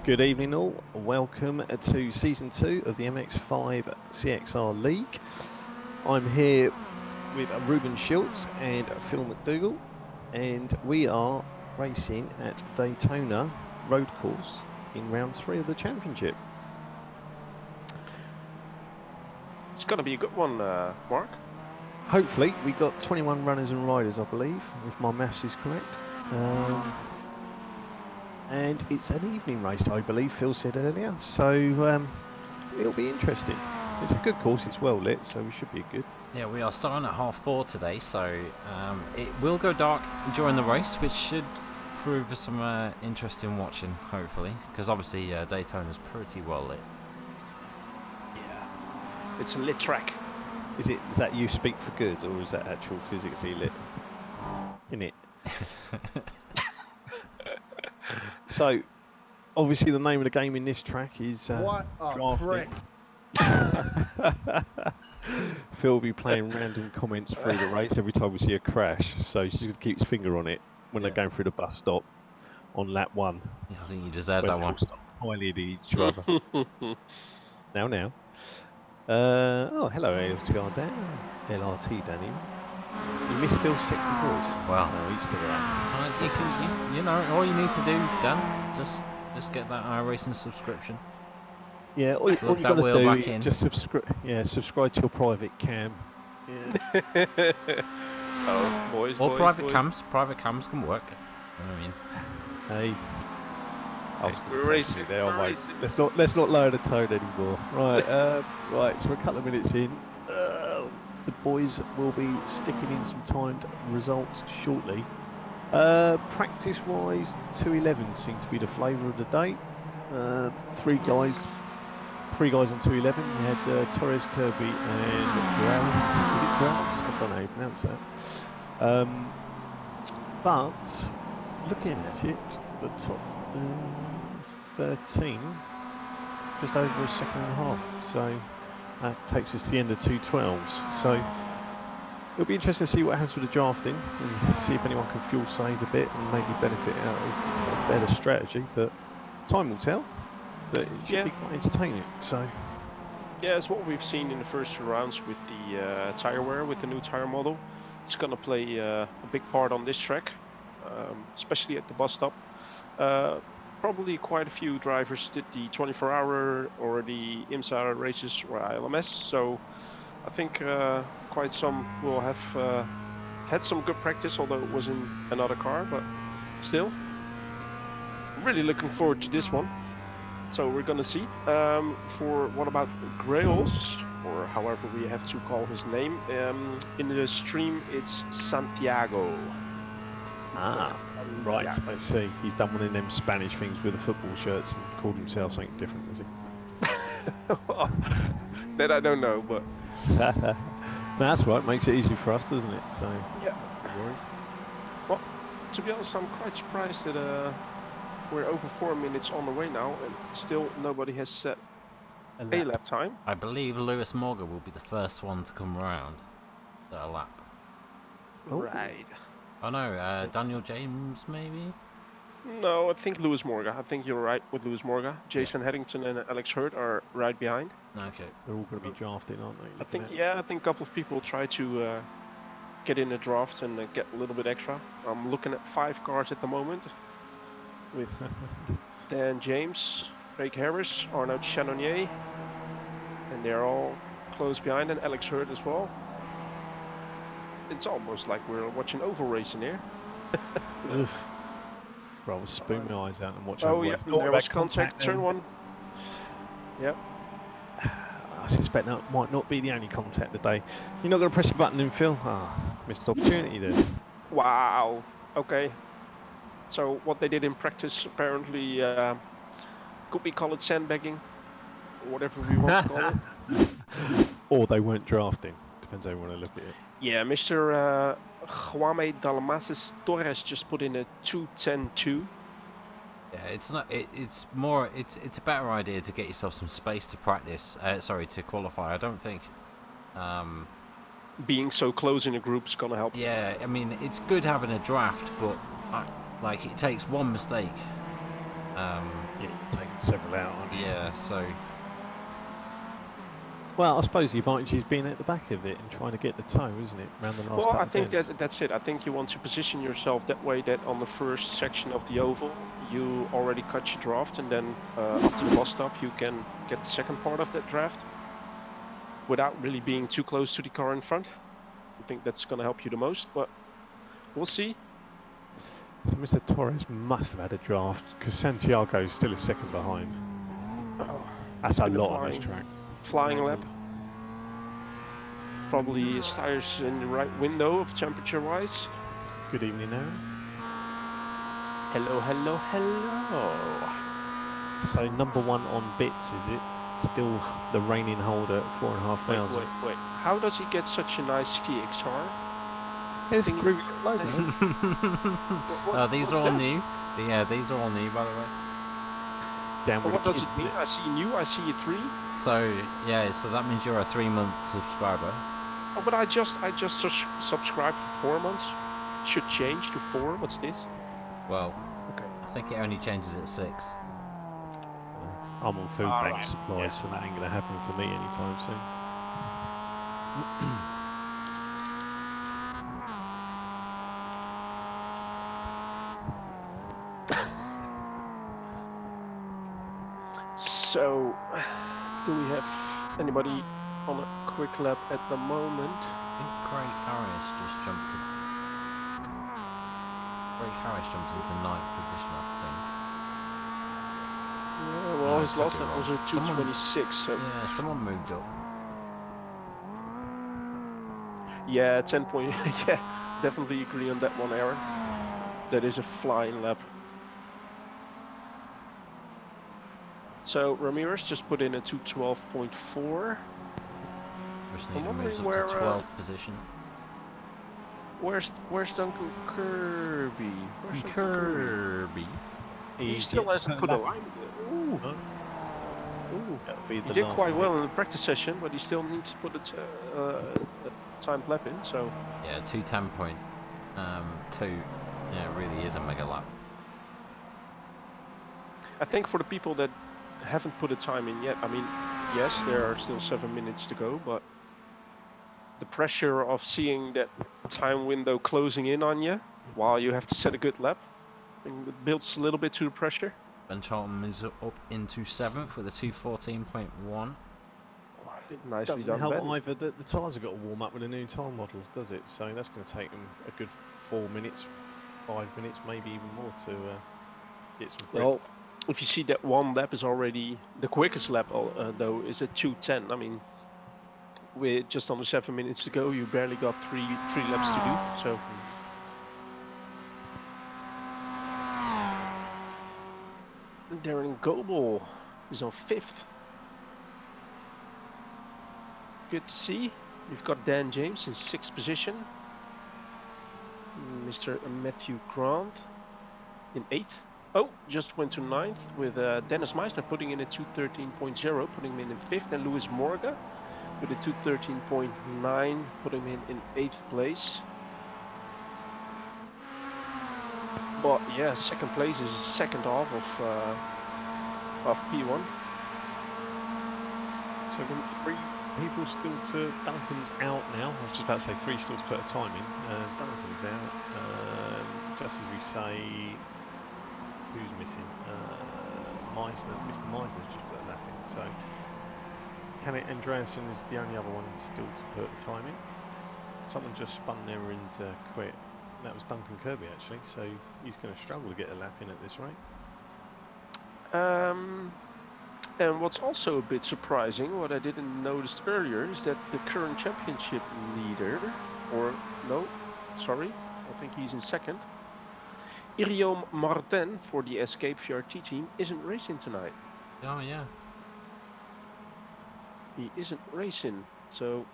Good evening all, welcome to Season 2 of the MX5 CXR League. I'm here with Ruben Schultz and Phil McDougall, and we are racing at Daytona road course in round 3 of the championship. It's going to be a good one, Mark. Hopefully, we got 21 runners and riders, I believe, if my maths is correct. And it's an evening race, I believe Phil said earlier, so it'll be interesting. It's a good course, it's well lit, so we should be good. Yeah, we are starting at 4:30 today, so it will go dark during the race, which should prove some interesting watching, hopefully, because obviously Daytona's pretty well lit. Yeah, it's a lit track. Is that you speak for good, or is that actual physically lit? In it. So, obviously, the name of the game in this track is what a drafting. prick. Phil will be playing random comments through the race every time we see a crash, so he's just going to keep his finger on it when they're going through the bus stop on lap 1. Yeah, I think you deserve that one. Highly to each other. now. Oh, hello, LTR Dan. LRT Danny. You missed Phil's sexy voice. Well, no, he's still around. You know, all you need to do, Dan, just get that iRacing subscription. Yeah, all you got to do is just subscribe to your private cam. Yeah. Oh, boys. Private cams can work. I mean, hey, we're racing. There, let's not lower the tone anymore. Right, right. So we're a couple of minutes in. The boys will be sticking in some timed results shortly. Practice-wise, 211 seem to be the flavour of the day. Three guys on 211. We had Torres, Kirby, and Graus. Is it Graus? I don't know how you pronounce that. But looking at it, the top 13, just over a second and a half. So that takes us to the end of 212s. So it'll be interesting to see what happens with the drafting and see if anyone can fuel save a bit and maybe benefit out of a better strategy. But time will tell. But it should be quite entertaining. So yeah, it's what we've seen in the first 2 rounds with the tire wear, with the new tire model. It's going to play a big part on this track, especially at the bus stop. Probably quite a few drivers did the 24-hour or the IMSA races or ILMS, so I think quite some will have had some good practice, although it was in another car, but still. Really looking forward to this one. So we're gonna see. For what about Grails, or however we have to call his name, in the stream it's Santiago. Right, yeah. I see. He's done one of them Spanish things with the football shirts and called himself something different, has he? That I don't know, but no, that's right. Makes it easy for us, doesn't it? So yeah. Well, to be honest, I'm quite surprised that we're over 4 minutes on the way now, and still nobody has set a lap time. I believe Lewis Morgan will be the first one to come around at a lap. Right. Oh no, Daniel James maybe? No, I think Lewis Morgan. I think you're right with Lewis Morgan. Jason Headington and Alex Hurd are right behind. Okay. They're all going to be drafted, aren't they? I think a couple of people try to get in a draft and get a little bit extra. I'm looking at 5 cars at the moment with Dan James, Craig Harris, Arnaud Chanonnier, and they're all close behind, and Alex Hurd as well. It's almost like we're watching oval racing here. Bro, I'll spoon my eyes out and watch. Oh yeah, there was contact, turn 1. Yep. I suspect that might not be the only contact today. You're not going to press your button then, Phil? Missed opportunity there. Wow. Okay. So what they did in practice apparently could we call it sandbagging, or whatever we want to call it. Or they weren't drafting. Depends how you want to look at it. Yeah, Mr. Juame Dalmases Torres just put in a 2:10.2. Yeah, it's not. It's more. It's a better idea to get yourself some space to practice. To qualify. I don't think. Being so close in a group's gonna help. Yeah, I mean it's good having a draft, but like it takes one mistake, Yeah, you're taking several out, aren't you? Yeah, so Well, I suppose the advantage is being at the back of it and trying to get the toe, isn't it? Around the last Well, couple I of think bends. that's it. I think you want to position yourself that way that on the first section of the oval you already cut your draft, and then after the bus stop you can get the second part of that draft without really being too close to the car in front. I think that's going to help you the most, but we'll see. So Mr. Torres must have had a draft because Santiago is still a second behind. Oh, That's a been a lot on this track. flying lap. Probably his tires in the right window of temperature-wise. Good evening, Aaron. Hello, hello, hello. So number one on bits, is it? Still the reigning holder at 4,500. Wait. How does he get such a nice CXR? There's a Thingy- groovy logo. oh, these are all that? new. Yeah, these are all new, by the way. Down Well, with what the does kids, it mean? isn't I see new, I see a 3. So yeah, so that means you're a 3-month subscriber. Oh, but I just subscribed for 4 months. Should change to 4. What's this? Well, Okay. I think it only changes at 6. I'm on food bank Right. supplies, so that ain't going to happen for me anytime soon. So, do we have anybody on a quick lap at the moment? I think Craig Harris just jumped. Craig Harris jumped into 9th position, I think. Yeah, well, No, his could last be lap was wrong. a 2:26. So Yeah, someone moved up. yeah, 10 point. Yeah, definitely agree on that one, Aaron. That is a flying lap. So Ramirez just put in a 2:12.4. Just I'm need to wondering move up where, to 12th position. Where's Duncan Kirby? Where's Duncan Kirby. He still yet to hasn't put put a a lap line. in. Ooh, No, ooh. that'll be He the did last quite well bit. in the practice session, but he still needs to put a timed lap in. So Yeah, 2:10.2. Yeah, it really is a mega lap. I think for the people that haven't put a time in yet, I mean, yes, there are still 7 minutes to go, but the pressure of seeing that time window closing in on you while you have to set a good lap, I think it builds a little bit to the pressure. Ben Charlton moves up into 7th with a 2:14.1. Nicely Doesn't done, help Ben. either that the tyres have got to warm up with a new tyre model, does it? So that's going to take them a good 4 minutes, 5 minutes, maybe even more to get some grip. Well, if you see that one lap is already the quickest lap, though, is at 2:10. I mean, with just under 7 minutes to go, you barely got three laps to do. So, Darren Goebel is on 5th. Good to see. We've got Dan James in 6th position. Mr. Matthew Grant in 8th. Oh, just went to 9th with Dennis Meisner putting in a 2:13.0, putting him in 5th, and Luis Morga with a 2:13.9, putting him in 8th place. But yeah, 2nd place is a second off of P1. So then 3 people still to Duncan's out now. I was just about to say 3 still to put a time in. Duncan's out. Just as we say, who's missing? Meisner. Mr. Meisner's just put a lap in. So Kenneth Andreasen is the only other one still to put a time in. Someone just spun there and quit. That was Duncan Kirby actually. So he's going to struggle to get a lap in at this rate. And what's also a bit surprising, what I didn't notice earlier, is that the current championship leader, or no, sorry, I think he's in 2nd, Iriom Martin for the Escape VRT team isn't racing tonight. Oh yeah. He isn't racing, so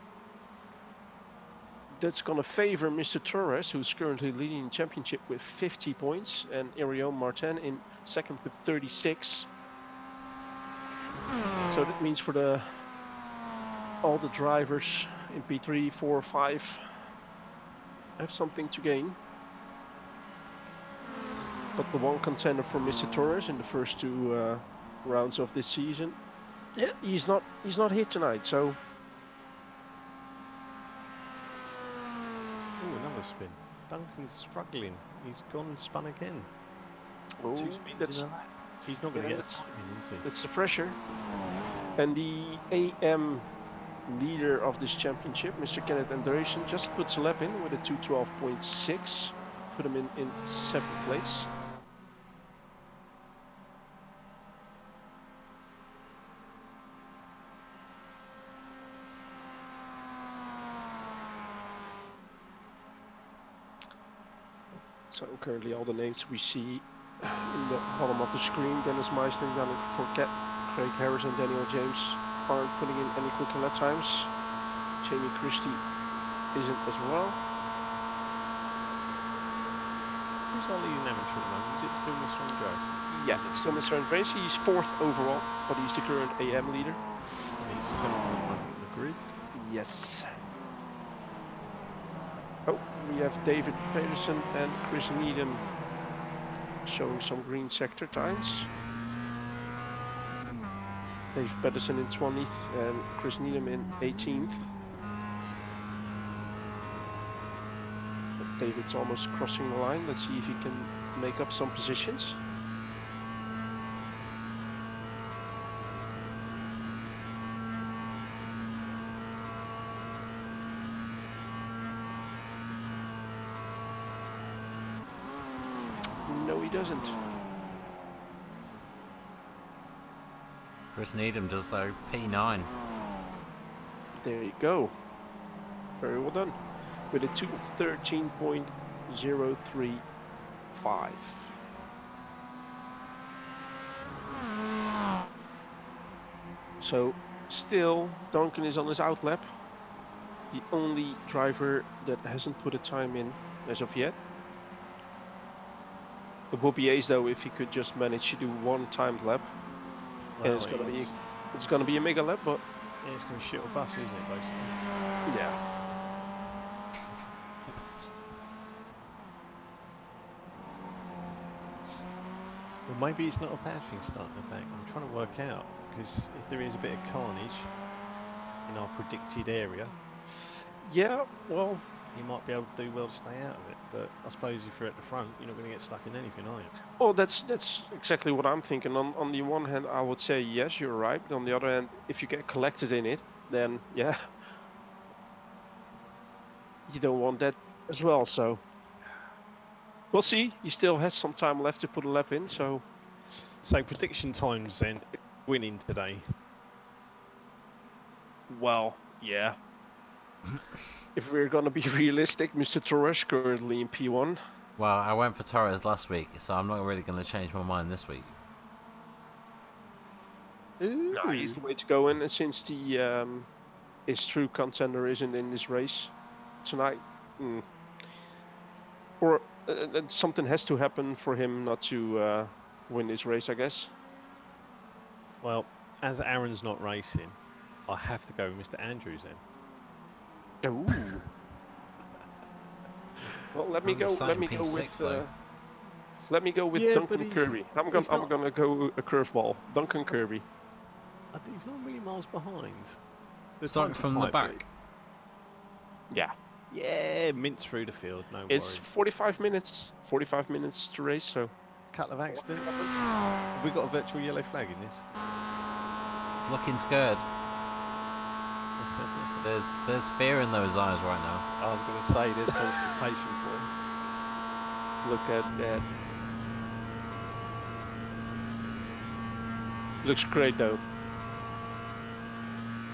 that's going to favor Mr. Torres, who's currently leading the championship with 50 points, and Iriom Martin in 2nd with 36. So that means for all the drivers in P3, 4, 5 have something to gain. But the one contender for Mr. Torres in the first two rounds of this season, yeah, he's not here tonight. So Oh, another spin. Duncan's struggling. He's gone and spun again. oh, 2 spins in a lap. He's not going to get the time in, is he? that's the pressure. And the AM leader of this championship, Mr. Kenneth Andresen, just puts a lap in with a 2:12.6, put him in 7th place. So currently all the names we see in the bottom of the screen: Dennis Meisner, Yannick Fourquet, Craig Harris and Daniel James aren't putting in any quicker lap times. Jamie Christie isn't as well. Who's our leading amateur at the moment? Is it still Mr. Andres? Yeah, it's still Mr. Andres. He's 4th overall, but he's the current AM leader. And he's 7th on the grid. Yes. Oh, we have David Pedersen and Chris Needham showing some green sector times. Dave Pedersen in 20th and Chris Needham in 18th. But David's almost crossing the line. Let's see if he can make up some positions. No, he doesn't. Chris Needham does though, P9. There you go. Very well done. With a 2:13.035. So still Duncan is on his out lap. The only driver that hasn't put a time in as of yet. It would be ace though if he could just manage to do one timed lap. Well, And it's gonna be a mega lap, but yeah, it's going to shit or bust, isn't it, basically? yeah. Well, maybe it's not a bad thing starting the back. I'm trying to work out, because if there is a bit of carnage in our predicted area, Yeah, well, you might be able to do well to stay out of it. But I suppose if you're at the front, you're not going to get stuck in anything, are you? well, that's exactly what I'm thinking. On the one hand, I would say yes, you're right. But on the other hand, if you get collected in it, then yeah, you don't want that as well. So we'll see. He still has some time left to put a lap in. So So prediction times then, winning today. well, yeah. If we're gonna be realistic, Mr. Torres currently in P1. Well, I went for Torres last week, so I'm not really going to change my mind this week. Ooh. Nah, he's the way to go in, and since the his true contender isn't in this race tonight, or something has to happen for him not to win this race, I guess. Well, as Aaron's not racing, I have to go with Mr. Andrews then. Ooh. Well, let me I'm go. just Let me saying go P6 with. though. Let me go with Yeah, Duncan but Kirby. I'm he's gonna go a curveball. Duncan Kirby. I think he's not really miles behind. The Start time's from the tight, but back. Yeah. yeah, mince through the field, no It's worries. 45 minutes. 45 minutes to race. So Couple of accidents. Have we got a virtual yellow flag in this? He's looking scared. There's fear in those eyes right now. I was going to say there's constipation for him. look at that. Looks great though.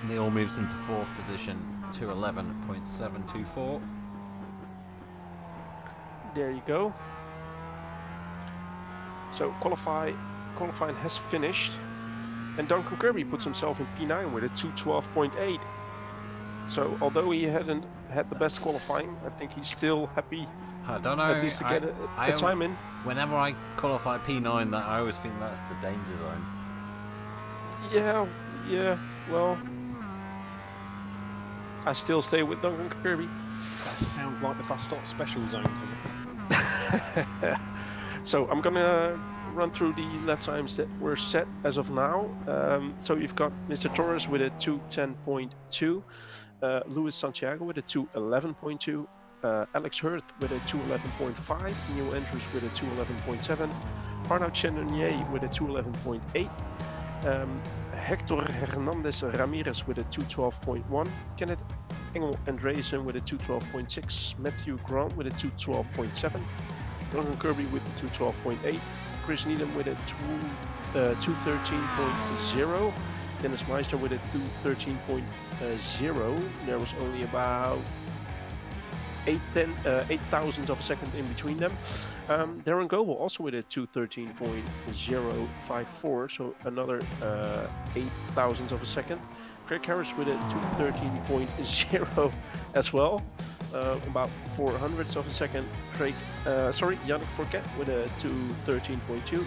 Neil moves into 4th position to 11.724. There you go. So qualifying has finished, and Duncan Kirby puts himself in P9 with a 2:12.8. So although he hadn't had the best qualifying, I think he's still happy I don't know. at least to get a time in. Whenever I qualify P9, that I always think that's the danger zone. Yeah. Well, I still stay with Duncan Kirby. That sounds like the bus stop special zones. So I'm gonna run through the lap times that were set as of now. So you've got Mr. Torres with a 2:10.2, Luis Santiago with a 2:11.2, Alex Hurth with a 2:11.5, Neil Andrews with a 2:11.7, Arnaud Chenonier with a 2:11.8, Hector Hernandez Ramirez with a 2:12.1, Kenneth Engel Andreessen with a 2:12.6, Matthew Grant with a 2:12.7, Duncan Kirby with a 2:12.8, Chris Needham with a 2:13.0, Dennis Meister with a 2:13.0. There was only about 8 thousandths of a second in between them. Darren Goebel also with a 2:13.054, so another 8 thousandths of a second. Craig Harris with a 2:13.0 as well, about 4 hundredths of a second. Yannick Fourquet with a 2:13.2,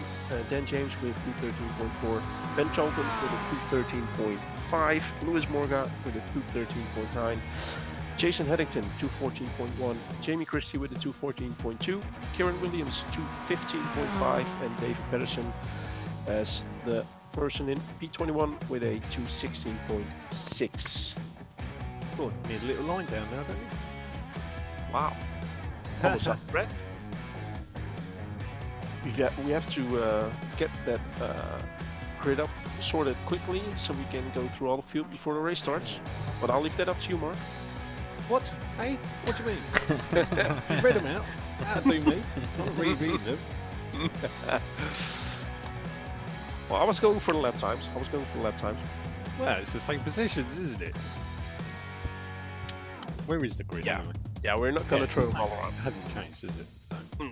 Dan James with 2:13.4, Ben Chalton with a 2:13.5, Lewis Morga with a 2:13.9, Jason Headington 2:14.1, Jamie Christie with a 2:14.2, Kieran Williams 2:15.5, and David Pedersen as the person in P21 with a 2:16.6. Oh, need a little line down now, don't you? Wow. Almost up breath. We have to get that grid up sorted quickly so we can go through all the field before the race starts. But I'll leave that up to you, Mark. What? Hey? What do you mean? You read them out. That'll do me. I'm not rereading them. Well, I was going for the lap times. Well, it's the same positions, isn't it? Where is the grid Yeah. anyway? Yeah, we're not going to throw them all around. It hasn't changed, is it?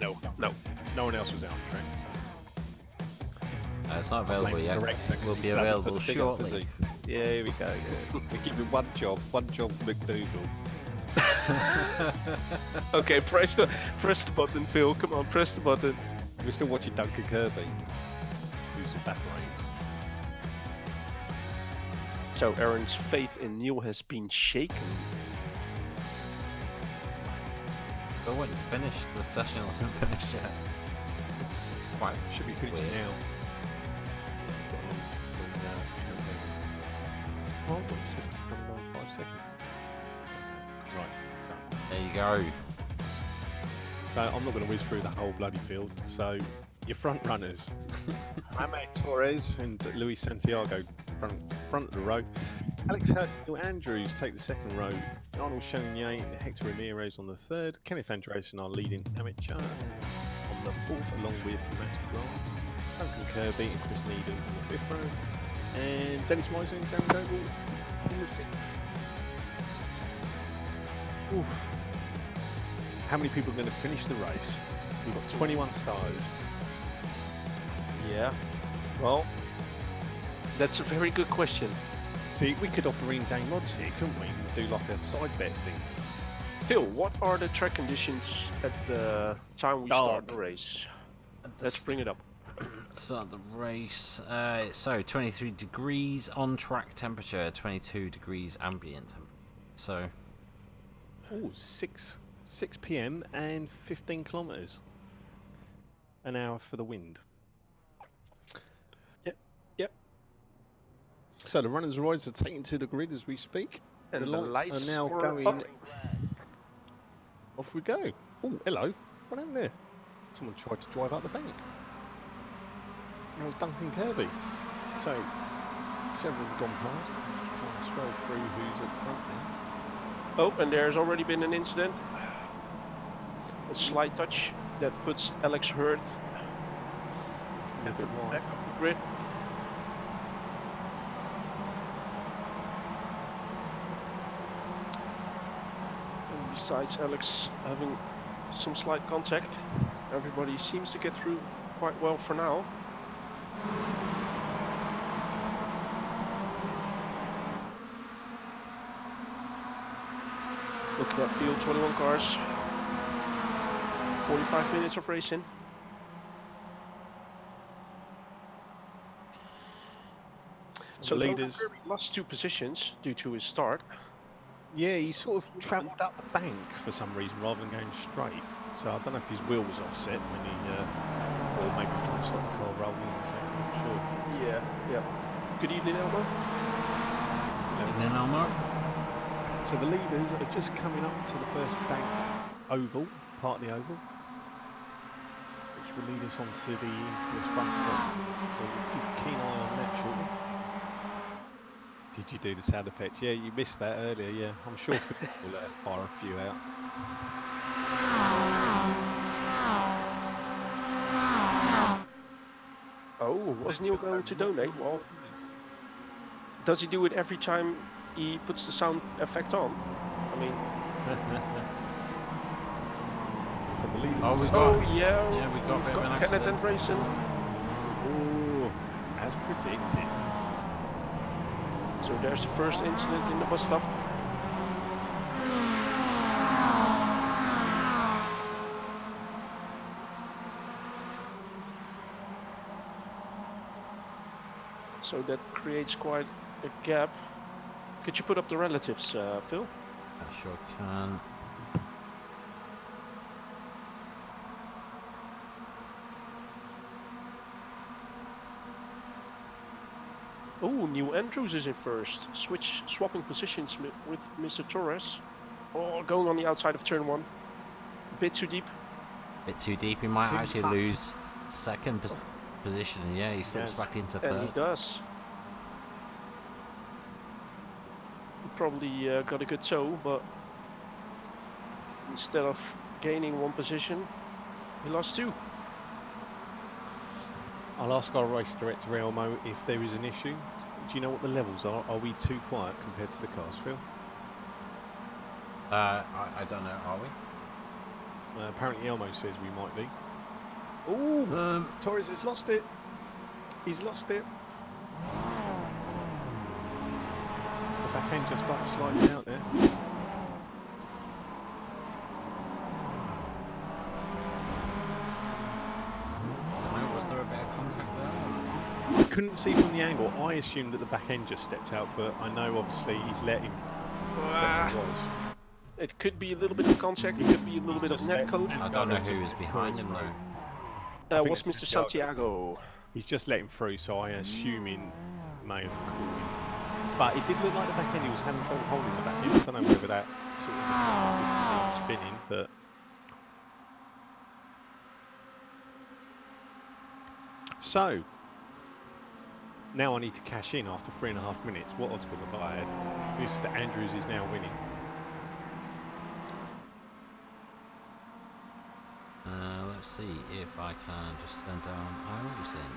No. No one else was out on track. It's not available yet. Will be available shortly. Yeah, here we go. Yeah. We give him one job, McDougal. Okay, press the button, Phil. Come on, press the button. We're still watching Duncan Kirby, who's evaporating. So Aaron's faith in Neil has been shaken. I want to finish. The session wasn't finished yet. It's quite Should be finished weird. now. Oh, it's just coming down 5 seconds. Right, done. There you go. So I'm not going to whiz through the whole bloody field. So your front runners, Mamet Torres and Luis Santiago, front of the row. Alex Hurts and Neil Andrews take the second row. Arnold Chenonier and Hector Ramirez on the third. Kenneth Andreessen are leading amateur on the fourth, along with Matt Grant, Duncan Kirby and Chris Needham on the fifth row. And Dennis Meiser and Darren Goebel in the sixth. Oof. How many people are going to finish the race? We've got 21 stars. Yeah. Well, that's a very good question. See, we could offer in-game odds here, couldn't we? And do like a side bet thing. Phil, what are the track conditions at the time we start the race? Let's bring it up. Start the race. So 23 degrees on track temperature, 22 degrees ambient temperature. So. Oh, 6 p.m. and 15 kilometres an hour for the wind. Yep. So the runners' rides are taken to the grid as we speak. And the the lights lights are now are going. up. Off we go. Oh, hello. What happened there? Someone tried to drive up the bank. That was Duncan Kirby. So, several have gone past. Trying to stroll through who's at the front now. Oh, and there's already been an incident. A slight touch that puts Alex Hurth A bit wide. back up the grid. And besides Alex having some slight contact, everybody seems to get through quite well for now. Looking at field, 21 cars, 45 minutes of racing. So leaders Duncan Kirby lost 2 positions due to his start. Yeah, he sort of travelled up the bank for some reason rather than going straight. So I don't know if his wheel was offset when he, or maybe he was trying to stop the car rolling or something. I'm not sure. Yeah. Good evening, Elmo. Evening, Elmo. So the leaders are just coming up to the first banked oval, part of the oval, which will lead us onto the infamous bus stop. So we'll keep a keen eye on that shortly. Did you do the sound effect? Yeah, you missed that earlier. Yeah, I'm sure Phil will fire a few out. Oh, was Neil going to donate? Well, does he do it every time he puts the sound effect on? I mean, So the leaders Oh, are we just got. yeah, we got a we've bit of an got Kenneth accident. Andresen. oh, as predicted. So there's the first incident in the bus stop. So that creates quite a gap. Could you put up the relatives, Phil? I sure can. Oh, Neil Andrews is in first. Swapping positions with Mr. Torres. Oh, going on the outside of turn 1. A bit too deep. Bit too deep. He might Too actually hot. lose second position. And yeah, he slips Yes. back into And he third. does. He probably got a good toe, but instead of gaining 1 position, he lost 2. I'll ask our race director Elmo if there is an issue. Do you know what the levels are? Are we too quiet compared to the cars, Phil? I don't know. Are we? Apparently Elmo says we might be. Oh, Torres has lost it. He's lost it. The back end just started sliding out there. Was there a bit of contact there? I couldn't see from the angle. I assumed that the back end just stepped out, but I know obviously he's let him. It could be a little bit of contact, it could be a little bit of Just net let code. I don't know Santiago's who just is let behind Torres him through. though. I think Was that's Mr. Santiago. He's just let him through, so I assume he may have caught him. But it did look like the back end, he was having trouble holding the back end. I don't know whether that sort of just the system being spinning, but... So, now I need to cash in after 3.5 minutes. What odds would have I had? Mr. Andrews is now winning. Let's see if I can just turn down iRacing.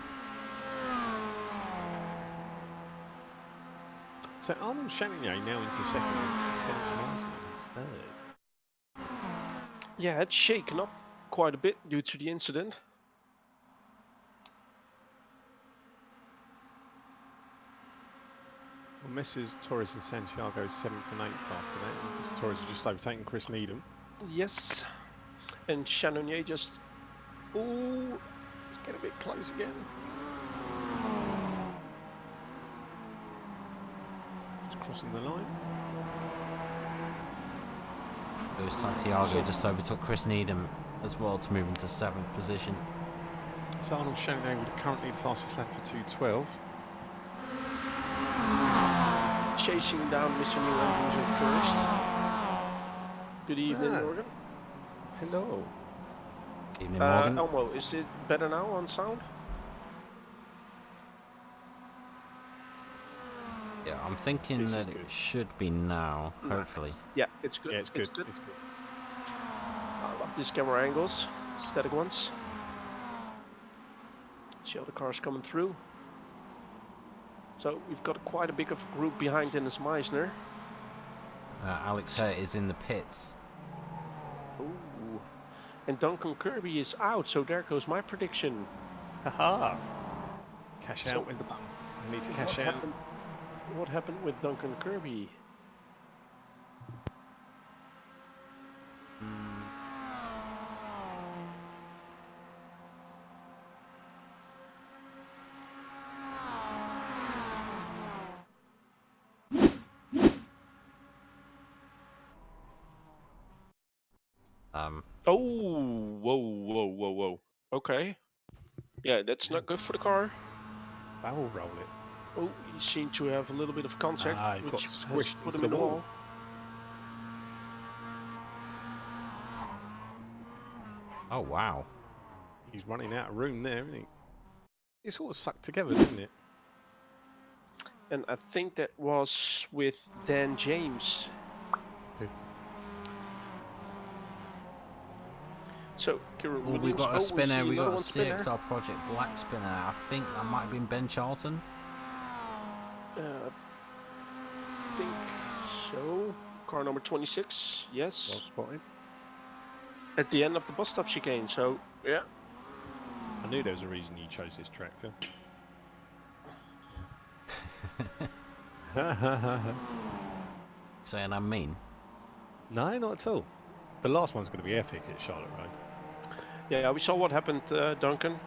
So Arnold Chagnon now into second, Dennis Marsden third. Yeah, it's shaken up quite a bit due to the incident. Well, Messrs. Torres and Santiago 7th and 8th after that. And Mr. Torres has just overtaken Chris Needham. Yes. And Channonier just... Oh, it's getting a bit close again. Just crossing the line. Lewis Santiago just overtook Chris Needham as well to move into 7th position. So Arnold Chagnon with currently the fastest lap for 2:12. chasing down Mr. Neil Andrews in first. Good evening, Morgan. Hello. Evening, Morgan. Elmo, is it better now on sound? Yeah, I'm thinking that it should be now, hopefully. Yeah, it's good. Yeah, it's good. It's good. It's good. I love these camera angles, static ones. See other cars coming through. So we've got quite a big of a group behind Dennis Meisner. Alex Hurt is in the pits. Ooh. And Duncan Kirby is out, so there goes my prediction. Haha. Cash out, where's the button? I need to cash out. What happened with Duncan Kirby? Oh, whoa. Okay. Yeah, that's not good for the car. Barrel roll it. Oh, you seem to have a little bit of contact, He which got has squished put into him the in the wall. wall. Oh wow. He's running out of room there, isn't he? It's all sucked together, isn't it? And I think that was with Dan James. Who? So, Kieran Well, Williams. we've got a spinner. We see We got another a one spinner. CXR Project Black spinner. I think that might have been Ben Charlton. I think so. Car number 26. Yes. Well spotted. At the end of the bus stop chicane. So, yeah. I knew there was a reason you chose this track, Phil. Saying I'm mean. No, not at all. The last one's going to be epic at Charlotte Road. Yeah, we saw what happened, Duncan.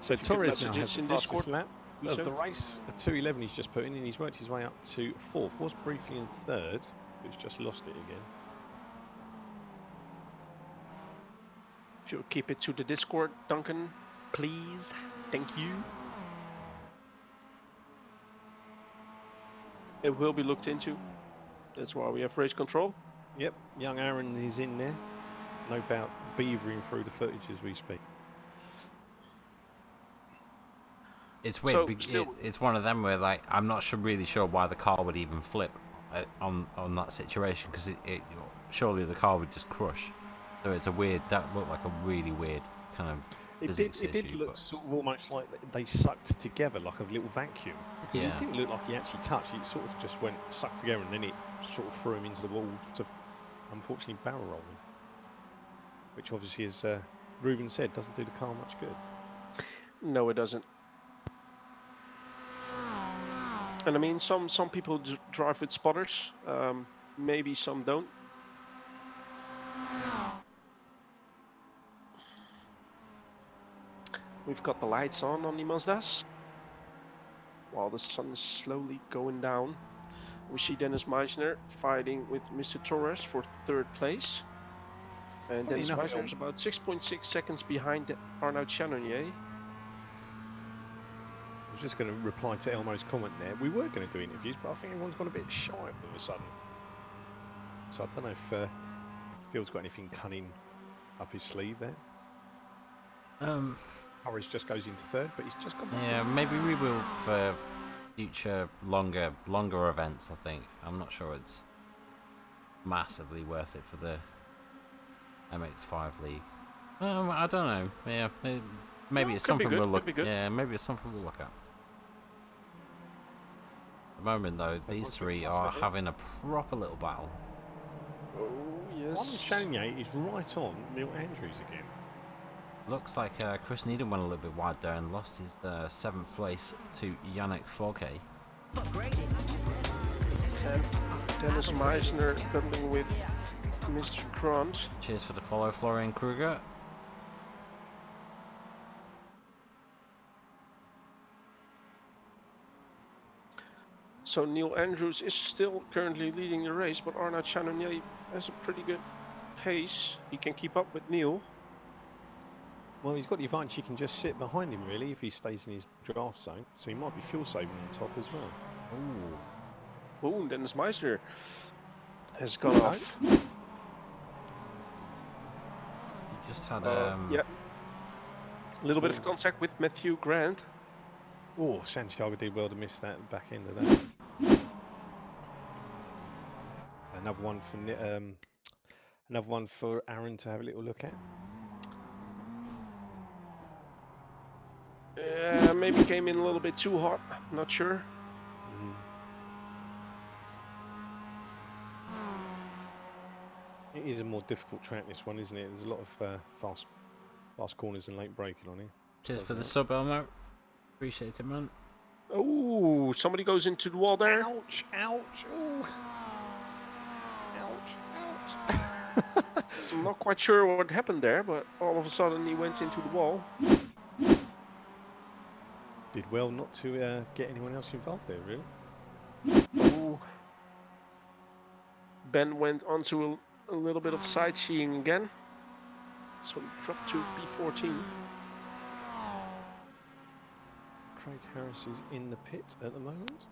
So If you could Torres now message has us the in fastest Discord, lap do of so. the race. A 2:11 he's just put in, and he's worked his way up to 4th. Was briefly in 3rd, but he's just lost it again. If you'll keep it to the Discord, Duncan, please. Thank you. It will be looked into. That's why we have race control. Yep, young Aaron is in there. No doubt beavering through the footage as we speak. It's weird. It's one of them where like I'm not really sure why the car would even flip on that situation, because it surely the car would just crush. So it's a weird. That looked like a really weird kind of physics issue. It did look sort of almost like they sucked together like a little vacuum. Because Yeah. it didn't look like he actually touched. It sort of just went sucked together, and then it sort of threw him into the wall to, unfortunately, barrel roll him. Which obviously, as Ruben said, doesn't do the car much good. No, it doesn't. And I mean, some people drive with spotters. Maybe some don't. We've got the lights on the Mazdas, while the sun is slowly going down. We see Dennis Meisner fighting with Mr. Torres for 3rd place. And Dennis Meisner is about 6.6 seconds behind Arnaud Chanonnier. I was just going to reply to Elmo's comment there. We were going to do interviews, but I think everyone's gone a bit shy all of a sudden. So I don't know if Phil's got anything cunning up his sleeve there. Norris just goes into 3rd, but he's just gone back. Yeah, maybe we will for future longer events. I think I'm not sure it's massively worth it for the MX5 league. I don't know. Yeah, maybe it's something we'll look. Yeah, maybe it's something we'll look at. At the moment, though, these three are having a proper little battle. Oh yes. One Chanier is right on Neil Andrews again. Looks like Chris Needham went a little bit wide there and lost his 7th place to Yannick Fouquet. And Dennis Meisner battling with Mr. Grant. Cheers for the follow, Florian Kruger. So Neil Andrews is still currently leading the race, but Arnaud Chanonnier has a pretty good pace. He can keep up with Neil. Well, he's got the advantage. He can just sit behind him, really, if he stays in his draft zone. So he might be fuel saving on top as well. Ooh. Ooh, Dennis Meisner has gone off. He just had yeah. A little bit of contact with Matthew Grant. Oh, Santiago did well to miss that back end of that. Another one for Aaron to have a little look at. Maybe came in a little bit too hot. Not sure. It is a more difficult track, this one, isn't it? There's a lot of fast corners and late braking on it. Cheers for the sub, Elmo. Appreciate it, man. Oh, somebody goes into the wall there. Ouch, ouch, ooh. Ouch, ouch. I'm not quite sure what happened there, but all of a sudden he went into the wall. Did well not to get anyone else involved there, really. Oh. Ben went onto a little bit of sightseeing again. So we drop to P14. Craig Harris is in the pit at the moment.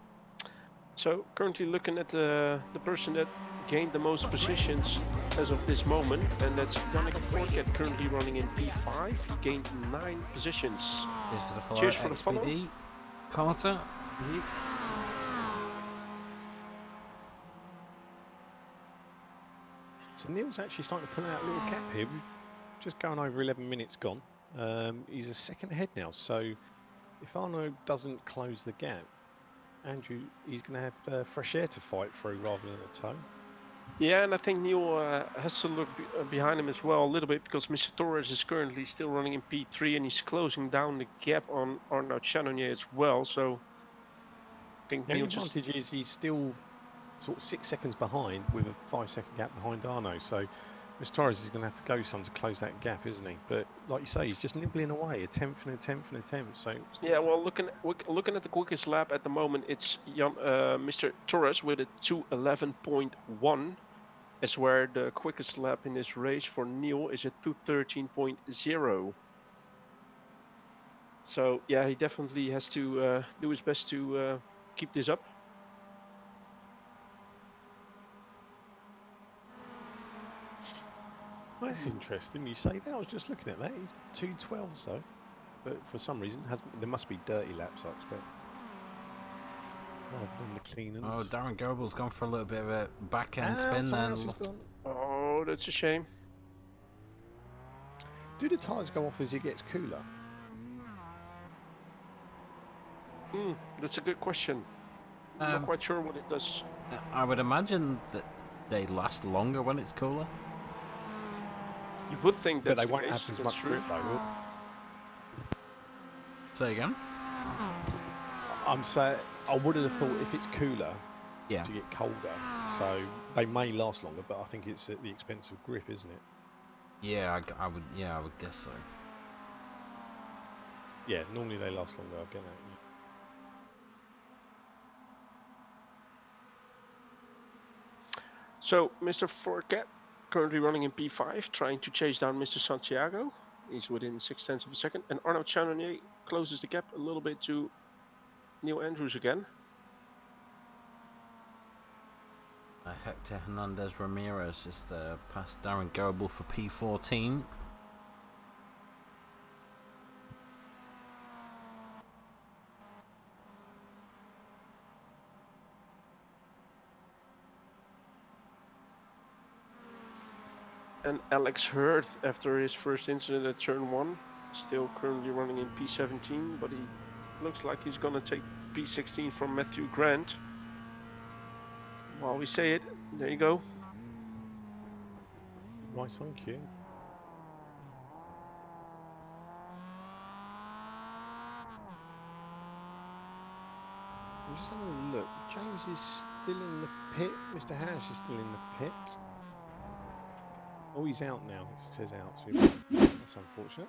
So currently looking at the person that gained the most positions as of this moment, and that's Yannick Forget, currently running in P5. He gained 9 positions. Cheers for the follow. Cheers for the follow. XPD. Carter. So Neil's actually starting to pull out a little gap here. We're just going over 11 minutes gone. He's a second ahead now, so if Arno doesn't close the gap, Andrew, he's going to have fresh air to fight through rather than a tow. Yeah, and I think Neil has to look behind him as well a little bit, because Mr. Torres is currently still running in P3 and he's closing down the gap on Arnaud Channonier as well. So I think The Neil only advantage is he's still sort of 6 seconds behind with a 5-second gap behind Arno. So Mr. Torres is going to have to go some to close that gap, isn't he? But like you say, he's just nibbling away, a tenth and a tenth and a tenth. So yeah, well, looking at the quickest lap at the moment, it's Mr. Torres with a 2:11.1. is where the quickest lap in this race for Neil is at 2:13.0. So yeah, he definitely has to do his best to keep this up. Well, that's interesting. You say that. I was just looking at that. He's 2:12 though, but for some reason there must be dirty laps, I expect, rather than the clean ones. Oh, Darren Goebel's gone for a little bit of a back end spin then. Oh, that's a shame. Do the tyres go off as it gets cooler? That's a good question. I'm not quite sure what it does. I would imagine that they last longer when it's cooler. You would think that they won't have as much grip though, will? Say again? I'm saying I would have thought if it's cooler, yeah, to get colder. So they may last longer, but I think it's at the expense of grip, isn't it? Yeah, I would. Yeah, I would guess so. Yeah, normally they last longer. I get that. So Mr. Forget currently running in P5, trying to chase down Mr. Santiago. He's within 0.6 of a second, and Arnaud Channonier closes the gap a little bit to Neil Andrews again. Hector Hernandez Ramirez just passed Darren Goebel for P14. And Alex Hurd, after his first incident at turn 1, still currently running in P17, but he looks like he's gonna take P16 from Matthew Grant. While we say it, there you go. Nice one, Q. I'm just having a look. James is still in the pit. Mr. Harris is still in the pit. Oh, he's out now. It says out. So that's unfortunate.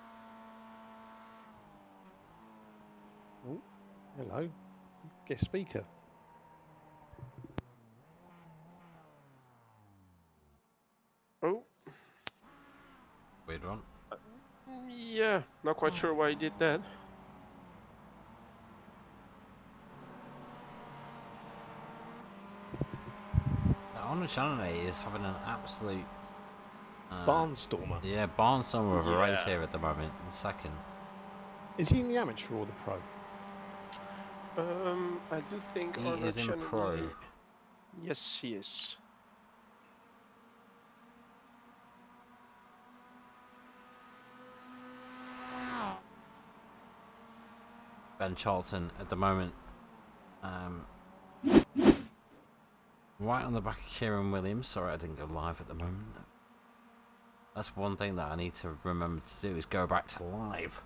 Oh, hello. Guest speaker. Oh. Weird one. Yeah, not quite sure why he did that. Arnaud Channonier is having an absolute barnstormer. Yeah, barnstormer of a race here at the moment, in second. Is he in the amateur or the pro? I do think he is in pro. Yes, he is. Ben Charlton at the moment, right on the back of Kieran Williams. Sorry, I didn't go live at the moment. That's one thing that I need to remember to do, is go back to live.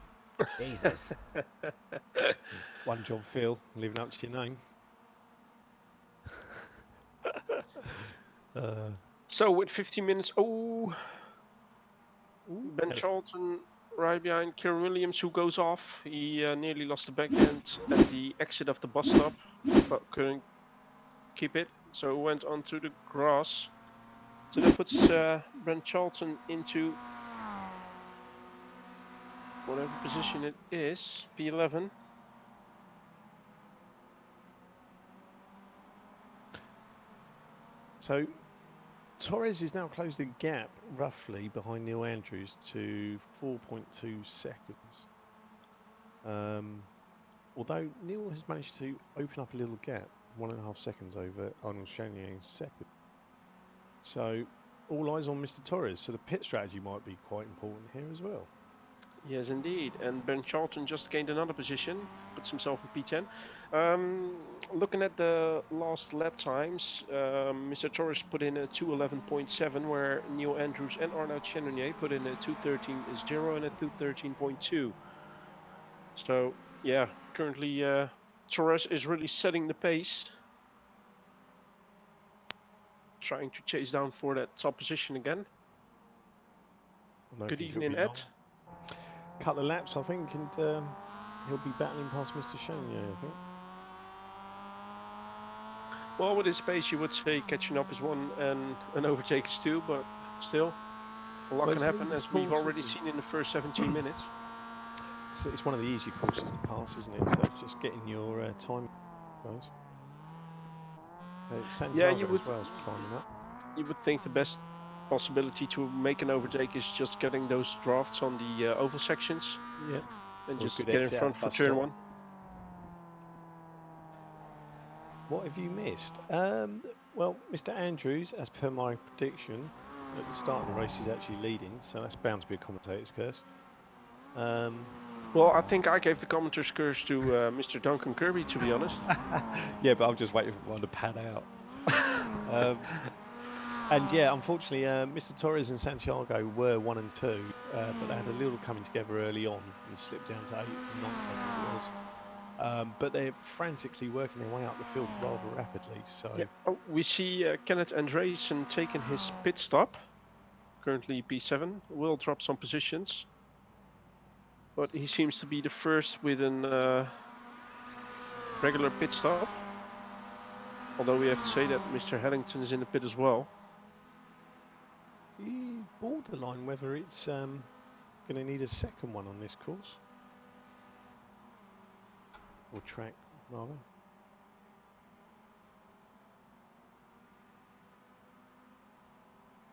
Jesus. One job, Phil, living up to your name. So with 15 minutes, Ben Charlton right behind Kieran Williams, who goes off. He nearly lost the back end at the exit of the bus stop, but couldn't keep it, so went onto the grass. So that puts Brent Charlton into whatever position it is, P11. So Torres is now closed the gap roughly behind Neil Andrews to 4.2 seconds. Although Neil has managed to open up a little gap, 1.5 seconds over Arnold Chenier in second. So all eyes on Mr. Torres. So the pit strategy might be quite important here as well. Yes, indeed. And Ben Charlton just gained another position, puts himself in P10. Looking at the last lap times, Mr. Torres put in a 2:11.7, where Neil Andrews and Arnaud Chenier put in a 2:13.0 and a 2:13.2. So, yeah, currently Torres is really setting the pace, trying to chase down for that top position again. Good evening, Ed. Couple of laps, I think, and he'll be battling past Mr. Chenier, I think. Well, with his pace, you would say catching up is one and an overtake is two, but still, a lot can happen, as we've already seen in the first 17 minutes. So it's one of the easy courses to pass, isn't it? So it's just getting your time, I suppose. So it's Santiago as well as climbing up. You would think the best possibility to make an overtake is just getting those drafts on the oval sections. Yeah. And just get in front for turn one. What have you missed? Well, Mr. Andrews, as per my prediction, at the start of the race is actually leading, so that's bound to be a commentator's curse. Well, I think I gave the commentator's curse to Mr. Duncan Kirby, to be honest. Yeah, but I'm just waiting for one to pad out. And yeah, unfortunately, Mr. Torres and Santiago were 1 and 2, but they had a little coming together early on and slipped down to 8th and 9th, I think it was. But they're frantically working their way up the field rather rapidly. So yeah. Oh, we see Kenneth Andreessen taking his pit stop. Currently P7, will drop some positions. But he seems to be the first with a regular pit stop. Although we have to say that Mr. Hellington is in the pit as well. Borderline whether it's going to need a second one on this course. Or track, rather.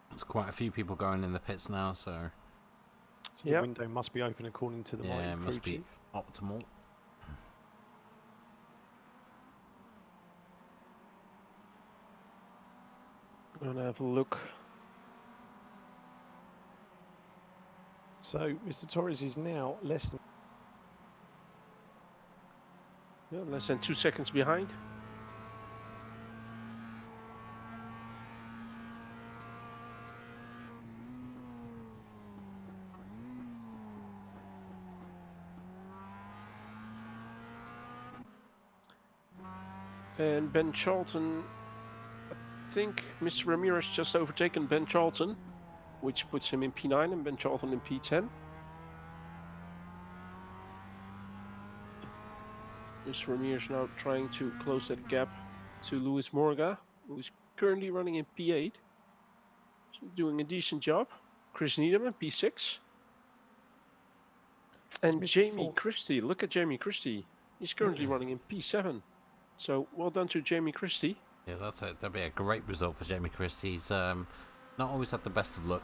There's quite a few people going in the pits now, so the window must be open according to the yeah, it must chief. be optimal. I'm gonna have a look. So Mr. Torres is now less than 2 seconds behind. And Ben Charlton, I think Mr. Ramirez just overtaken Ben Charlton, which puts him in P9 and Ben Charlton in P10. Mr. Ramirez now trying to close that gap to Luis Morga, who is currently running in P8. So doing a decent job. Chris Needham in P6. And Jamie Christie, look at Jamie Christie. He's currently running in P7. So well done to Jamie Christie. Yeah, that'd be a great result for Jamie Christie. He's not always had the best of luck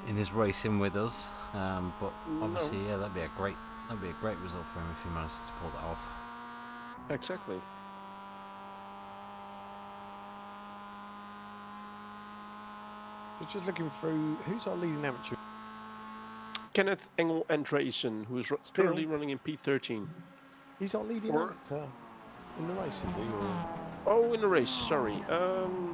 in his racing with us, but obviously, yeah, that'd be a great result for him if he manages to pull that off. Exactly. So just looking through, who's our leading amateur? Kenneth Engel Andreessen, who is currently running in P13. He's our leading amateur in the race, is he? Or? Oh, in the race, sorry.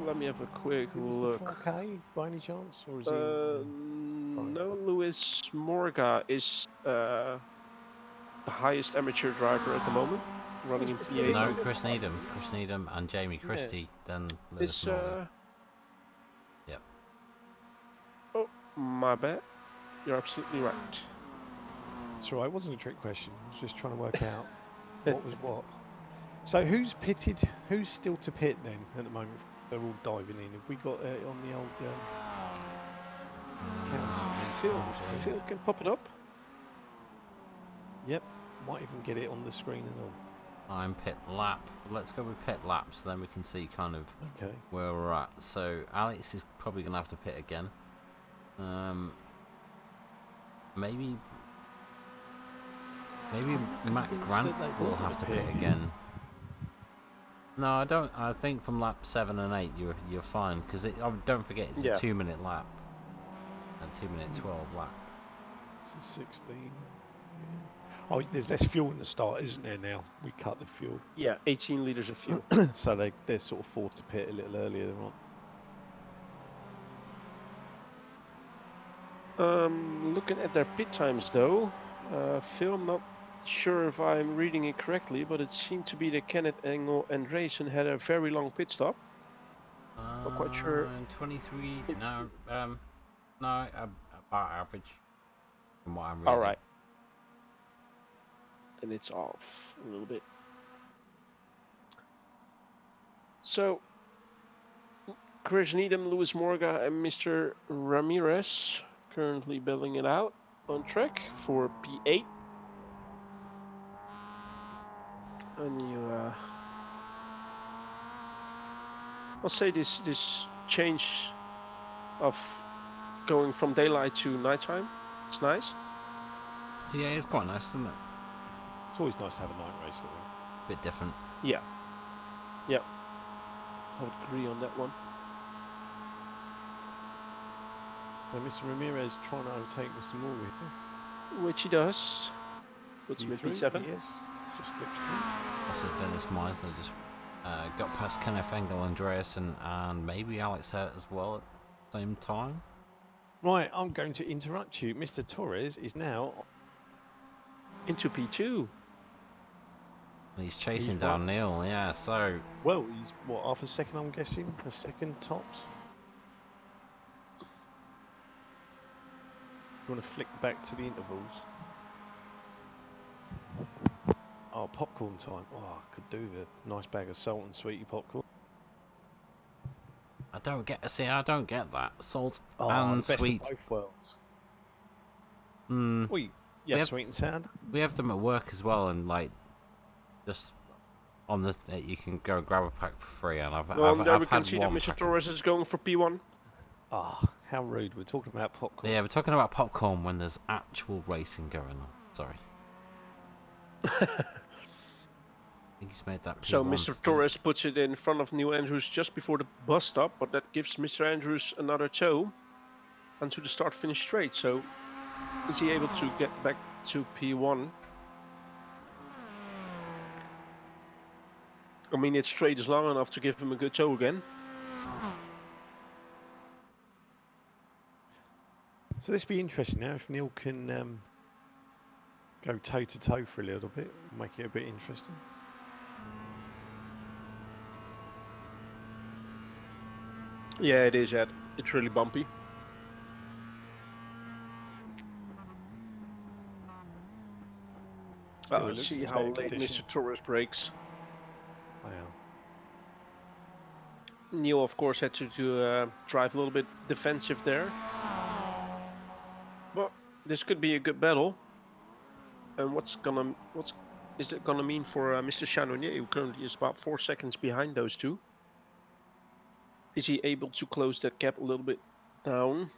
Let me have a quick look. Mr. 4K by any chance? Or is he no, Luis Morga is the highest amateur driver at the moment, running in P8. No, Chris Needham and Jamie Christie, then Luis Morga. Yep. Oh, my bad. You're absolutely right. That's right, it wasn't a trick question. I was just trying to work out what was what. So who's pitted? Who's still to pit then at the moment? They're all diving in. Have we got on the old counter? Phil can pop it up. Yep, might even get it on the screen and all. I'm pit lap. Let's go with pit lap, so then we can see kind of Okay. where we're at. So Alex is probably going to have to pit again. Maybe Matt Grant will have to pit again. No, I don't. I think from lap 7 and 8 you're fine, because don't forget it's a 2-minute lap, a 2-minute 12 lap. This is 16. Yeah. Oh, there's less fuel in the start, isn't there? Now we cut the fuel. Yeah, 18 liters of fuel. So they're sort of forced to pit a little earlier, right? Looking at their pit times though, Phil, I'm not sure if I'm reading it correctly, but it seemed to be that Kenneth, Engel and Rayson had a very long pit stop. Not quite sure. 23. No, no, about average from what I'm reading. All right. Then it's off a little bit. So, Chris Needham, Luis Morga, and Mr. Ramirez currently battling it out on track for P8. And you, I'll say this change of going from daylight to nighttime, it's nice. Yeah, it's quite nice, isn't it? It's always nice to have a night race, I think. Bit different. Yeah. Yeah. I would agree on that one. So Mr. Ramirez trying to overtake Mr. Morgan. Which he does. Puts him in P7. Yes. Just flipped through. Also, Dennis Meisner just got past Kenneth Engel, Andreas, and maybe Alex Hurt as well at the same time. Right, I'm going to interrupt you. Mr. Torres is now into P2. And he's chasing down Neil, yeah, so... Well, he's, what, half a second, I'm guessing? A second, tops? You want to flick back to the intervals? Oh, popcorn time. Oh, I could do with a nice bag of salt and sweetie popcorn. I don't get that. Salt and and best sweet. Of both worlds. Hmm. Yeah, sweet and sour. We have them at work as well, and like, just on the you can go grab a pack for free. And I've we can had see that Mr. Torres is going for P1. Ah, how rude! We're talking about popcorn. Yeah, we're talking about popcorn when there's actual racing going on. Sorry. I think he's made that P1 so Mr. stint. Torres puts it in front of Neil Andrews just before the bus stop, but that gives Mr. Andrews another tow onto the start-finish straight. So is he able to get back to P1? I mean, its straight is long enough to give him a good tow again. So this will be interesting now if Neil can go toe to toe for a little bit, make it a bit interesting. Yeah, it is, Ed. It's really bumpy. Let's see how late Mr. Torres brakes. Wow. Neil, of course, had to drive a little bit defensive there. But this could be a good battle. And what is it gonna mean for Mr. Chanonier, who currently is about 4 seconds behind those two? Is he able to close that gap a little bit down?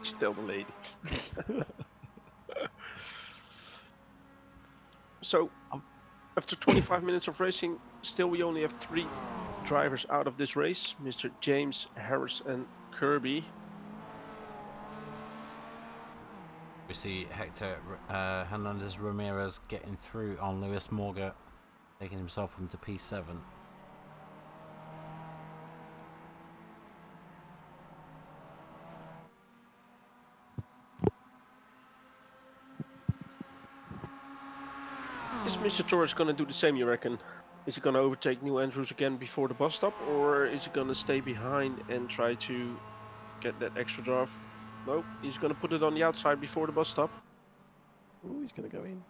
Still the lady. So, after 25 minutes of racing, still we only have 3 drivers out of this race. Mr. James, Harris and Kirby. We see Hector Hernandez Ramirez getting through on Luis Morga, taking himself into P7. Is Mr. Torres going to do the same, you reckon? Is he going to overtake Neil Andrews again before the bus stop, or is he going to stay behind and try to get that extra draft? No, he's going to put it on the outside before the bus stop. Oh, he's going to go in.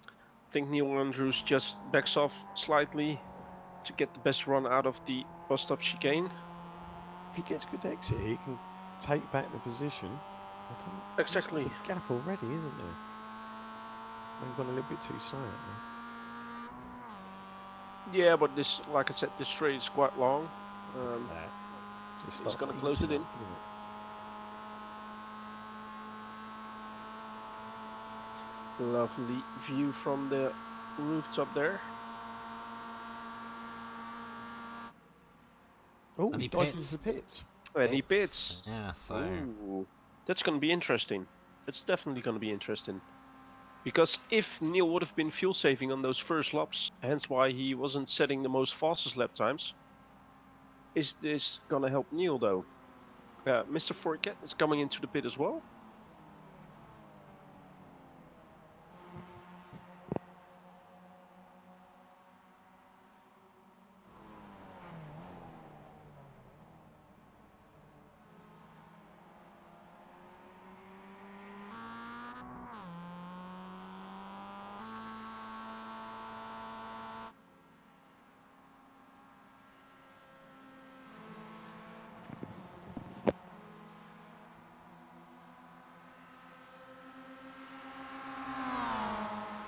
I think Neil Andrews just backs off slightly to get the best run out of the bus stop chicane. If he gets good exit, he can take back the position. I don't. Exactly. There's a gap already, isn't there? I've gone a little bit too slow out there. Yeah, but this, like I said, this straight is quite long. Look at that. Just He's starts gonna close it eating in. up, doesn't it? Lovely view from the rooftop there. Oh, And he's he dived into pits. the pits. And he pits. Yeah, so Ooh, that's going to be interesting. It's definitely going to be interesting. Because if Neil would have been fuel saving on those first laps, hence why he wasn't setting the most fastest lap times, is this going to help Neil though? Mr. Forget is coming into the pit as well.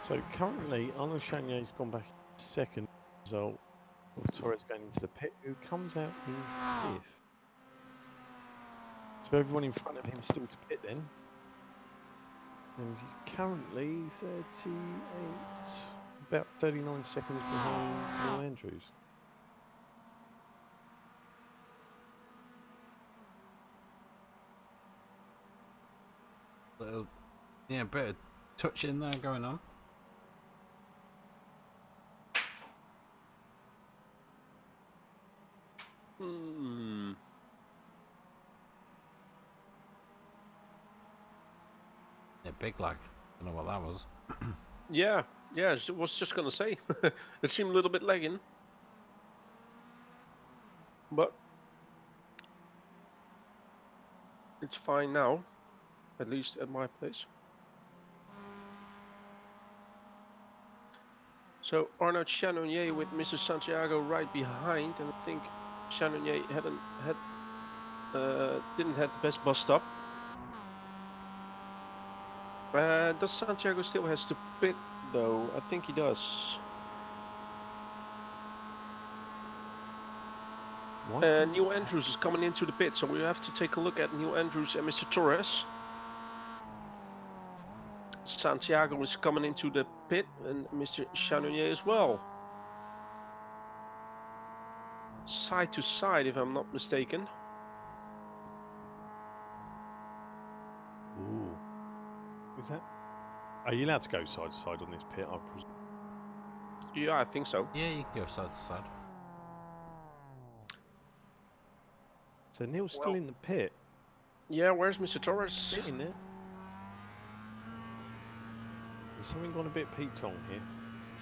So currently, Arnold Chanier's gone back second result of Torres going into the pit, who comes out in fifth. So everyone in front of him still to pit then. And he's currently 38, about 39 seconds behind Neil Andrews. little, yeah, bit of touch in there going on. Hmm. Yeah, big lag. Don't know what that was. Yeah, I was just going to say. It seemed a little bit lagging. But it's fine now. At least at my place. So Arnaud Chanonier with Mr. Santiago right behind, and I think Chanonier didn't have the best bus stop. Does Santiago still has to pit though? I think he does. Neil Andrews is coming into the pit, so we have to take a look at Neil Andrews and Mr. Torres. Santiago is coming into the pit, and Mr. Chanonier as well. Side to side, if I'm not mistaken. Ooh. Is that? Are you allowed to go side to side on this pit? I presume. Yeah, I think so. Yeah, you can go side to side. So Neil's still in the pit. Yeah, where's Mr. Torres? Sitting there. There's something gone a bit peaked on here.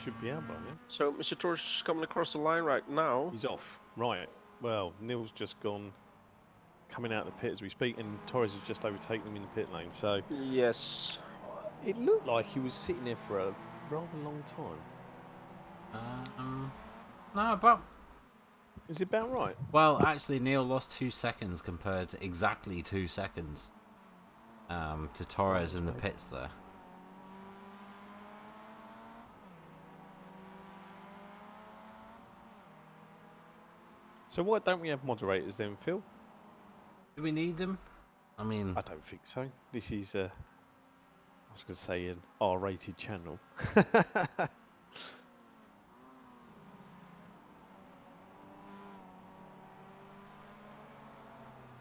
Should be out by now. So Mr. Torres is coming across the line right now. He's off. Right. Well, Neil's just gone, coming out of the pit as we speak, and Torres has just overtaken him in the pit lane. So Yes. it looked like he was sitting there for a rather long time. No, about. Is it about right? Well, actually, Neil lost 2 seconds compared to exactly 2 seconds to Torres in the pits there. So why don't we have moderators then, Phil? Do we need them? I mean, I don't think so. This is, I was going to say, an R-rated channel.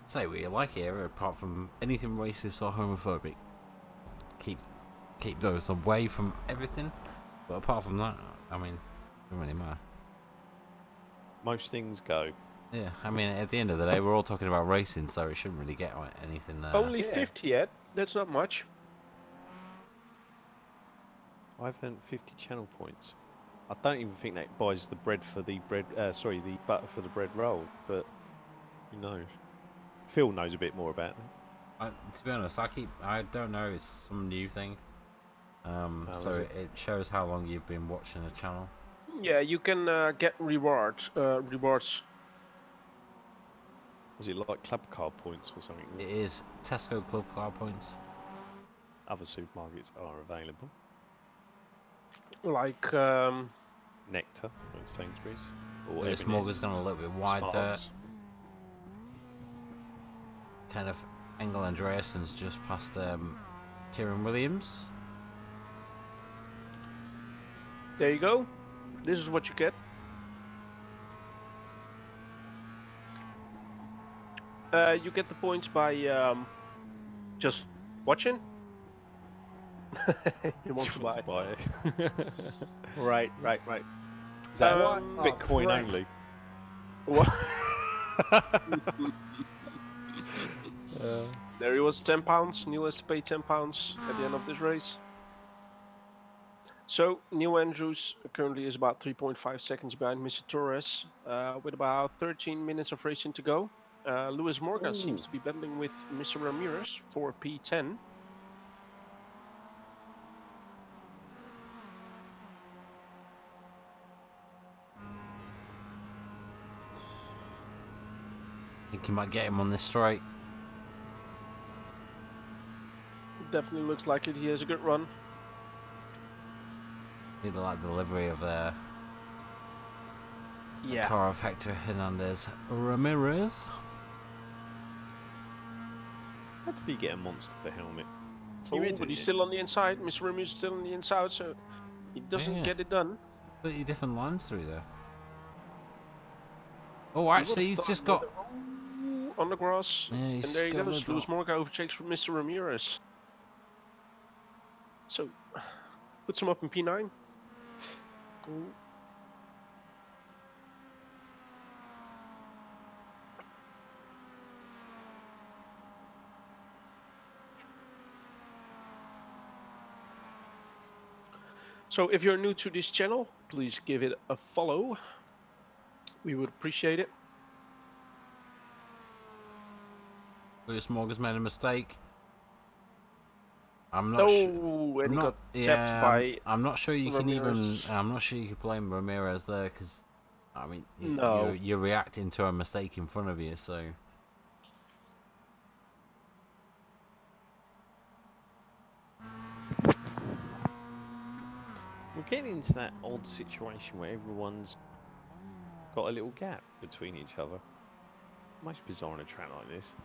say what you like here, apart from anything racist or homophobic. Keep those away from everything. But apart from that, I mean, it doesn't really matter. Most things go. Yeah, I mean, at the end of the day, we're all talking about racing, so it shouldn't really get anything. Only 50 yet. That's not much. I've earned 50 channel points. I don't even think that buys the bread for the bread. The butter for the bread roll. But who knows? Phil knows a bit more about that. To be honest, I don't know. It's some new thing. So it shows how long you've been watching the channel. Yeah, you can get rewards. Rewards. Was it like club card points or something? It is Tesco Club Card points. Other supermarkets are available. Like Nectar at Sainsbury's. Or This Morgan's gone a little bit wide there. Kind of Engel Andreassen's just past Kieran Williams. there you go. This is what you get. You get the points by just watching. You want to buy. it. Right. Is that prick. Bitcoin only? What? There he was, £10. Neil has to pay £10 at the end of this race. So Neil Andrews currently is about 3.5 seconds behind Mr. Torres, with about 13 minutes of racing to go. Lewis Morgan seems to be battling with Mr. Ramirez for P10. I think he might get him on this straight. Definitely looks like it. He has a good run. Either like delivery of the car of Hector Hernandez Ramirez. How did he get a monster for helmet? But he's still on the inside. Mr. Ramirez is still on the inside, so he doesn't get it done. Completely different lines through there. Oh, actually, he's just got on the grass, yeah, and there he goes. Lewis Morgan overtakes from Mr. Ramirez. So, puts him up in P9. So if you're new to this channel, please give it a follow. We would appreciate it. Lewis Morgan's made a mistake. I'm not not sure. And he got tapped by. I'm not sure you Ramirez. can even. I'm not sure you can blame Ramirez there because, I mean, No. you're reacting to a mistake in front of you, so. We're getting into that odd situation where everyone's got a little gap between each other. Most bizarre on a track like this.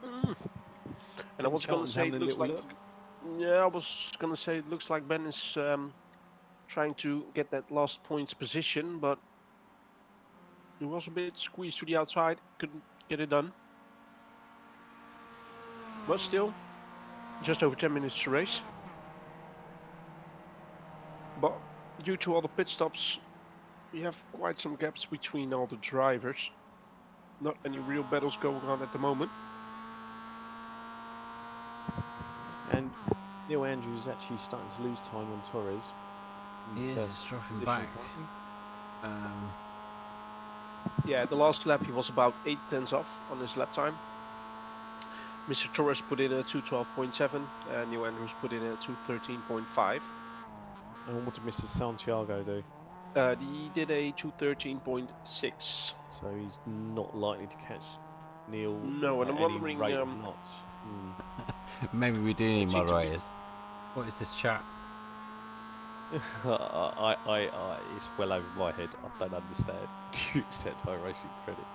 And I was going to say, it looks like. Yeah, I was going to say, it looks like Ben is trying to get that last points position, but he was a bit squeezed to the outside, couldn't get it done. But still, just over 10 minutes to race. But due to all the pit stops, we have quite some gaps between all the drivers. Not any real battles going on at the moment. And Neil Andrews is actually starting to lose time on Torres. He is, it's dropping back. Yeah, the last lap he was about 8 tenths off on his lap time. Mr. Torres put in a 2:12.7 and Neil Andrews put in a 2:13.5. And what did Mr. Santiago do? He did a 2:13.6. So he's not likely to catch Neil. No, and I'm wondering. Maybe we do need moderators. What is this chat? It's well over my head. I don't understand. Do you accept iRacing credit?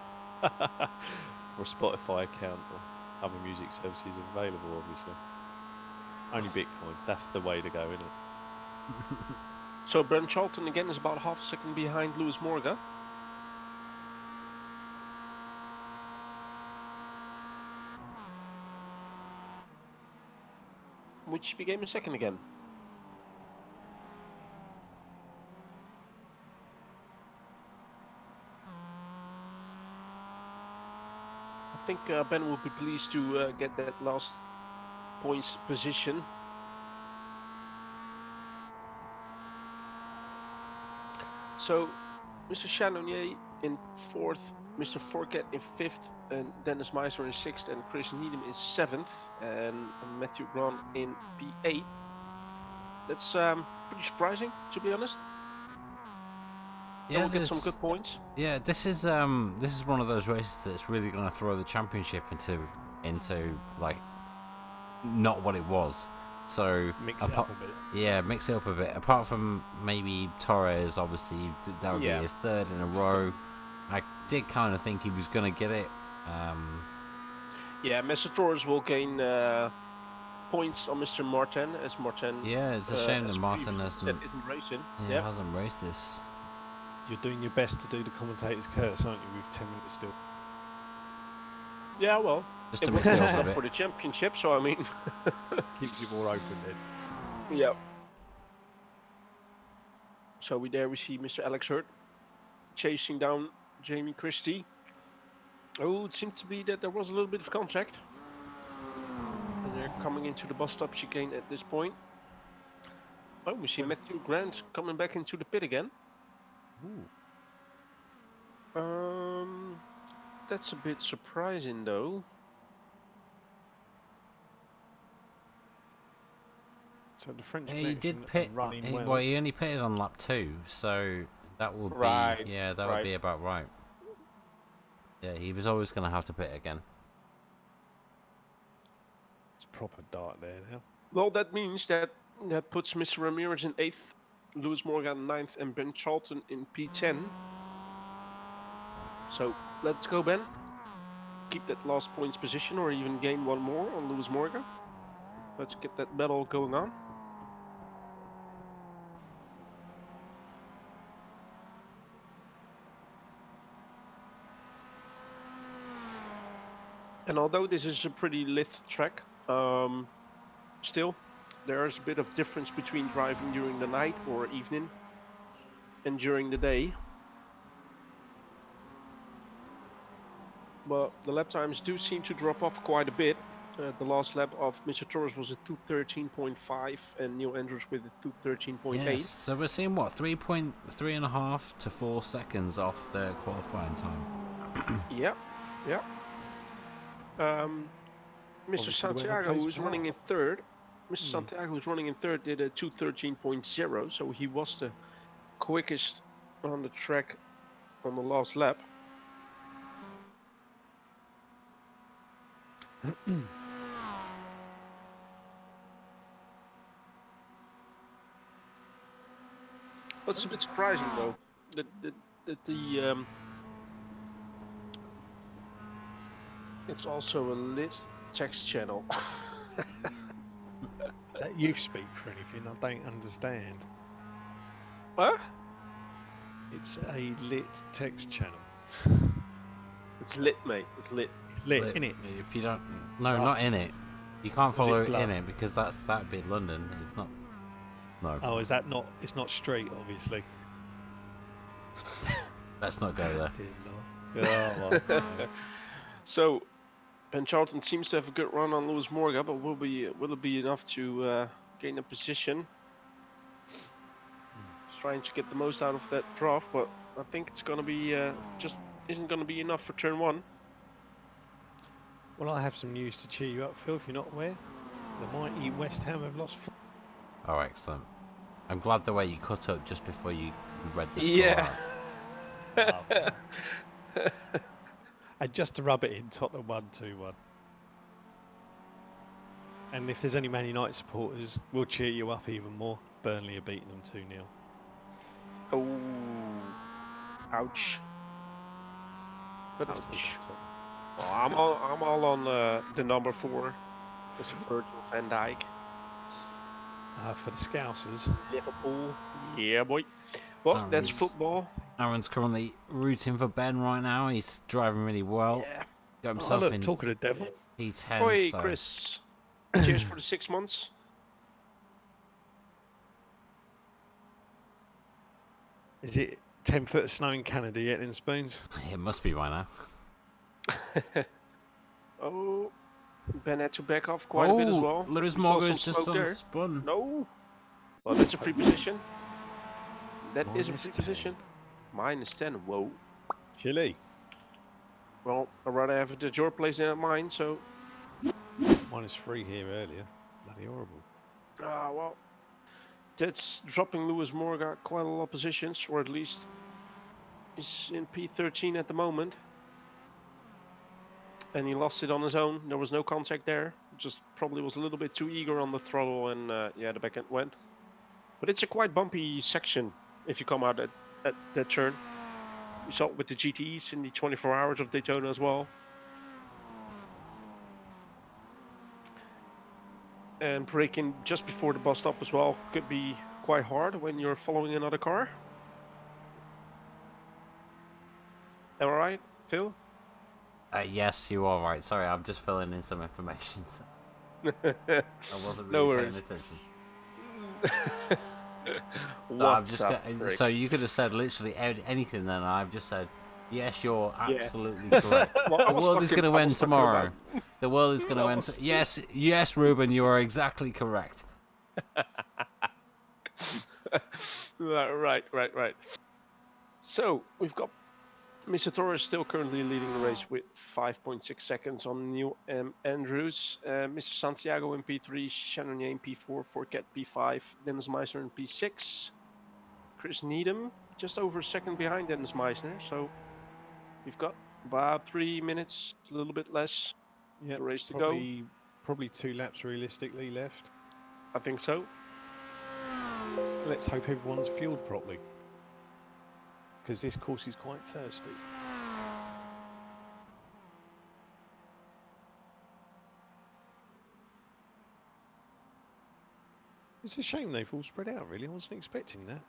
Or a Spotify account or other music services available, obviously. Only Bitcoin. That's the way to go, isn't it? So Brent Charlton again is about half a second behind Lewis Morgan. Which became a second again. I think Ben will be pleased to get that last points position. So, Mr. Channonier in 4th, Mr. Forget in 5th, and Dennis Meiser in 6th, and Chris Needham in 7th, and Matthew Grant in P8. That's pretty surprising, to be honest. Yeah, We'll get some good points. Yeah, this is one of those races that's really going to throw the championship into like not what it was. So Mix it up a bit. Yeah, mix it up a bit. Apart from maybe Torres, obviously that would be his 3rd in a row. I did kind of think he was going to get it. Yeah, Mr. Torres will gain points on Mr. Martin, as Martin. Yeah, it's a shame that Martin isn't racing. Yeah, hasn't raced this. You're doing your best to do the commentators curse, aren't you, with 10 minutes still? Yeah, well, just to mix it up a bit for the championship, so I mean, keeps you more open then. Yeah. So we see Mr. Alex Hurt chasing down Jamie Christie. Oh, it seemed to be that there was a little bit of contact. And they're coming into the bus stop chicane at this point. Oh, we see Matthew Grant coming back into the pit again. Ooh. That's a bit surprising though. So the French he did pit. Running well. Well, he only pitted on lap 2, so that will be would be about right. Yeah, he was always going to have to pit again. It's proper dark there now. Well, that means that puts Mr. Ramirez in 8th, Lewis Morgan 9th, and Ben Charlton in P10. So let's go, Ben. Keep that last points position, or even gain one more on Lewis Morgan. Let's get that battle going on. And although this is a pretty lit track, still there's a bit of difference between driving during the night or evening and during the day. But the lap times do seem to drop off quite a bit. The last lap of Mr. Torres was a 2:13.5 and Neil Andrews with a 2:13.8. Yes, so we're seeing what, 3.5 to 4 seconds off the qualifying time. Yeah. Mr. Santiago, who's running in 3rd, Santiago, who's running in 3rd, did a 2:13.0, so he was the quickest on the track on the last lap. That's a bit surprising though, that the it's also a lit text channel. Is that youth speak for anything? I don't understand. What? It's a lit text channel. It's lit, mate. It's lit. It's lit, innit? If you don't, no, not in it. You can't follow it in it because that'd be London. It's not. No. Oh, is that not? It's not street, obviously. Let's not go there. Oh, well. So, Ben Charlton seems to have a good run on Lewis Morgan, but will it be enough to gain a position? He's trying to get the most out of that draft, but I think it's gonna be just isn't gonna be enough for turn 1. Well, I have some news to cheer you up, Phil, if you're not aware. The mighty West Ham have lost 4. Oh, excellent. I'm glad the way you cut up just before you read the score Yeah. out. And just to rub it in, Tottenham 1-2-1. And if there's any Man United supporters, we'll cheer you up even more. Burnley are beating them 2-0. Oh, ouch. But Ouch. it's Well, I'm all on the number 4, Mr. Virgil van Dijk. for the Scousers. Liverpool. Yeah, boy. Well, that's football. Aaron's currently rooting for Ben right now. He's driving really well. Yeah. Got himself in talking to the devil. P10. Oi, so. Chris. Cheers for the 6 months. Is it 10 foot of snow in Canada yet in Spoons? It must be by now. Oh, Ben had to back off quite a bit as well. Lewis We saw Morgan's some just smoke there. unspun. No. Well, that's a free position. That is a Minus free 10. position. -10. Whoa. Chilly. Well, I'd rather have it at your place than at mine, so... -3 here earlier. Bloody horrible. well... That's dropping Lewis Morgan quite a lot of positions, or at least... He's in P13 at the moment. And he lost it on his own. There was no contact there. Just probably was a little bit too eager on the throttle, and yeah, the back end went. But it's a quite bumpy section if you come out at that turn. You saw it with the GTEs in the 24 hours of Daytona as well. And braking just before the bus stop as well could be quite hard when you're following another car. All right, Phil? Yes, you are right. Sorry, I'm just filling in some information. I wasn't No really paying worries. attention. What's up, Rick? So you could have said literally anything then. I've just said, yes, you're Yeah. absolutely correct. Well, The world is going to end tomorrow. The world is going to end. Yes, Ruben, you are exactly correct. Right. So we've got Mr. Torres still currently leading the race with 5.6 seconds on Neil Andrews. Mr. Santiago in P3, Shannon in P4, Forget P5, Dennis Meisner in P6. Chris Needham just over a second behind Dennis Meisner. So we've got about 3 minutes, a little bit less, Yeah, the race to go. Probably 2 laps realistically left. I think so. Let's hope everyone's fueled properly, because this course is quite thirsty. It's a shame they've all spread out, really. I wasn't expecting that.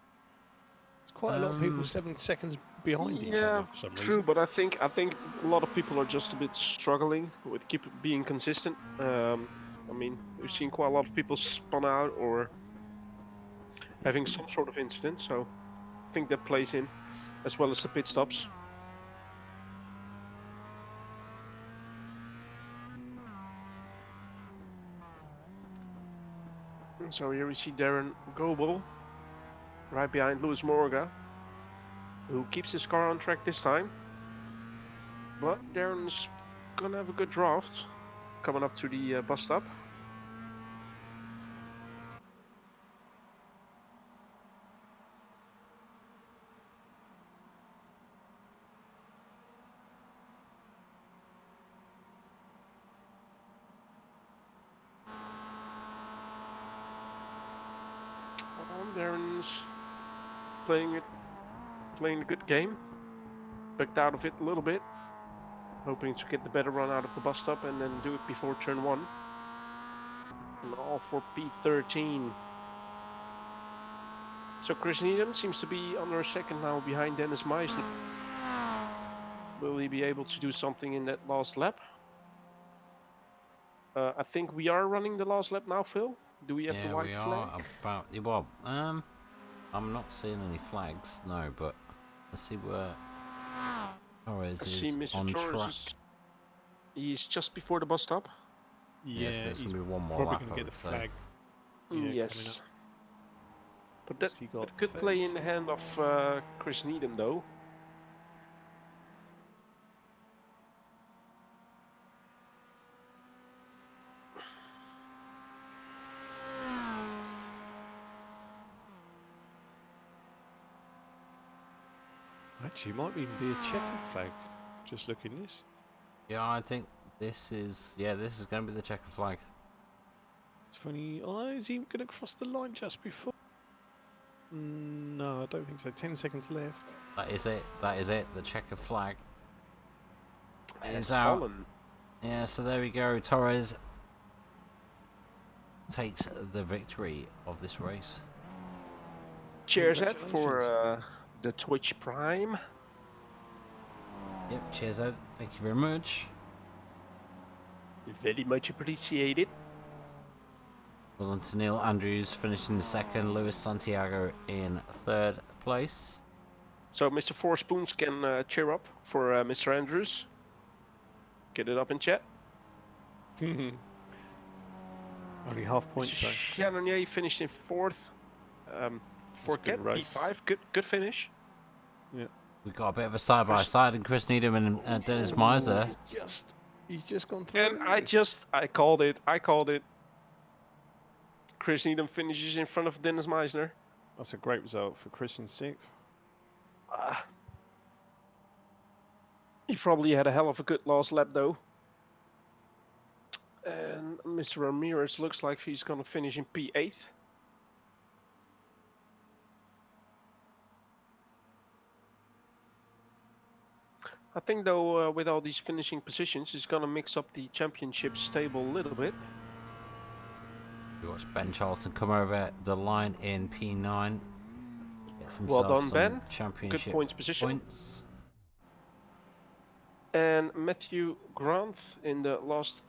It's quite a lot of people 7 seconds behind each other for some true, reason. but I think a lot of people are just a bit struggling with being consistent. I mean, we've seen quite a lot of people spun out or having some sort of incident, so I think that plays in, as well as the pit stops. So here we see Darren Goebel, right behind Lewis Morga, who keeps his car on track this time. But Darren's gonna have a good draft coming up to the bus stop. Darren's playing a good game. Backed out of it a little bit, hoping to get the better run out of the bus stop and then do it before turn 1. And all for P13. So Chris Needham seems to be under a second now behind Dennis Meisner. Will he be able to do something in that last lap? I think we are running the last lap now, Phil. Do we have the white flag? Well, I'm not seeing any flags, no, but let's see where Torres is on track. He's just before the bus stop. Yes, there's going to be one more probably lap, going to get the flag. Yes. But that could play in the hand of Chris Needham, though. Actually, it might even be a checkered flag. Just looking this. Yeah, I think this is going to be the checkered flag. It's funny. Oh, is he going to cross the line just before? No, I don't think so. 10 seconds left. That is it. The checkered flag is out. Yeah, so there we go. Torres takes the victory of this race. Cheers, Ed, for the Twitch Prime. Yep, cheers, Ed. Thank you very much. Very much appreciated. Well done to Neil Andrews finishing in second, Luis Santiago in third place. So Mr. Four Spoons can cheer up for Mr. Andrews. Get it up in chat. Only half points though. Shannon finished in fourth. Forget P5, good finish. Yeah. We got a bit of a side by side, and Chris Needham and Dennis Meisner. He's just gone through. And I called it. Chris Needham finishes in front of Dennis Meisner. That's a great result for Chris in 6th. He probably had a hell of a good last lap though. And Mr. Ramirez looks like he's gonna finish in P8. I think though, with all these finishing positions, he's gonna mix up the championship stable a little bit. We watch Ben Charlton come over the line in P9. Gets Well himself done, some Ben. championship Good points position. points. And Matthew Grant in the last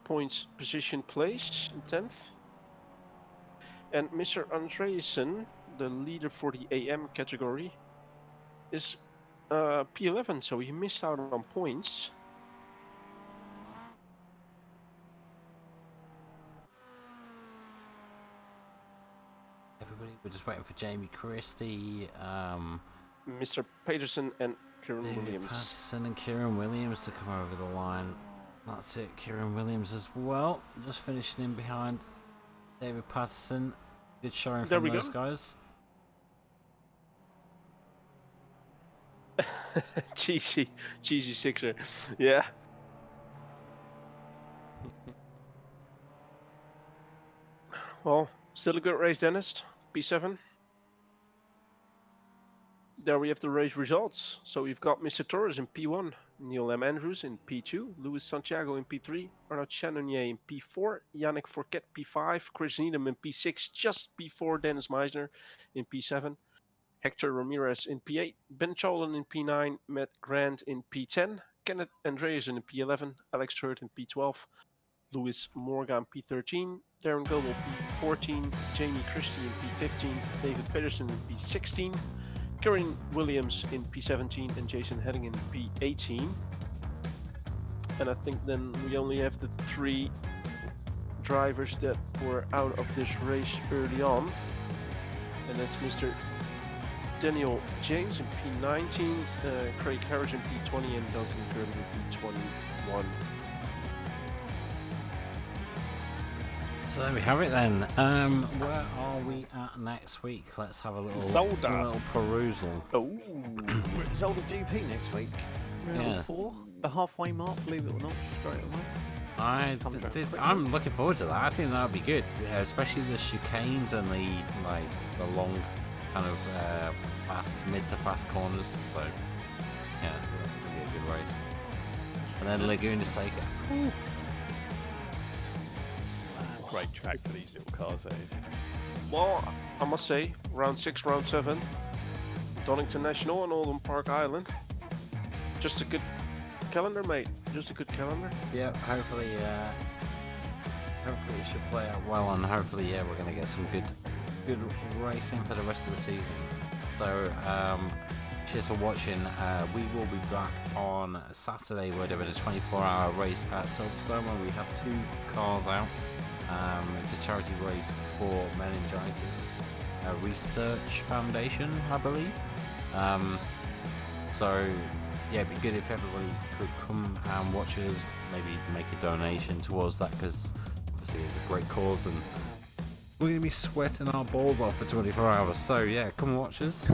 points position place in 10th. And Mr. Andreessen, the leader for the AM category, is P11, so he missed out on points. Everybody, we're just waiting for Jamie Christie, Mr. Peterson and Kieran David Williams. Patterson and Kieran Williams to come over the line. That's it, Kieran Williams as well. Just finishing in behind David Patterson. Good showing There from we those go. guys. cheesy sixer. Yeah. Well, still a good race, Dennis. P7. There we have the race results. So we've got Mr. Torres in P1, Neil M. Andrews in P2, Luis Santiago in P3, Arnaud Channonier in P4, Yannick Fourquet P5, Chris Needham in P6, just before Dennis Meisner in P7, Hector Ramirez in P8, Ben Cholan in P9, Matt Grant in P10, Kenneth Andreessen in P11, Alex Hurt in P12, Louis Morgan P13, Darren Goebel P14, Jamie Christie in P15, David Pedersen in P16, Kieran Williams in P17 and Jason Heading in P18. And I think then we only have the 3 drivers that were out of this race early on. And that's Mr. Daniel James in P19, Craig Harris in P20 and Duncan Kirby in P21. So there we have it then. Where are we at next week? Let's have a little perusal. Oh, We're at Zolder GP next week. Round 4, the halfway mark, believe it or not, straight away. I'm looking forward to that. I think that would be good, especially the chicanes and the long kind of mid to fast corners. So yeah, it'll be a good race. And then Laguna Seca. Great track for these little cars, that is. well, I must say, round 6, round 7, Donington National and Oldham Park Island. Just a good calendar, mate. Just a good calendar. Yeah, hopefully it should play out well, and hopefully, we're going to get some good racing for the rest of the season. So, cheers for watching. We will be back on Saturday. We're doing a 24-hour race at Silverstone where we have 2 cars out. It's a charity race for Meningitis Research Foundation, I believe. So yeah, it'd be good if everybody could come and watch us, maybe make a donation towards that, because obviously it's a great cause and we're going to be sweating our balls off for 24 hours. So yeah, come and watch us.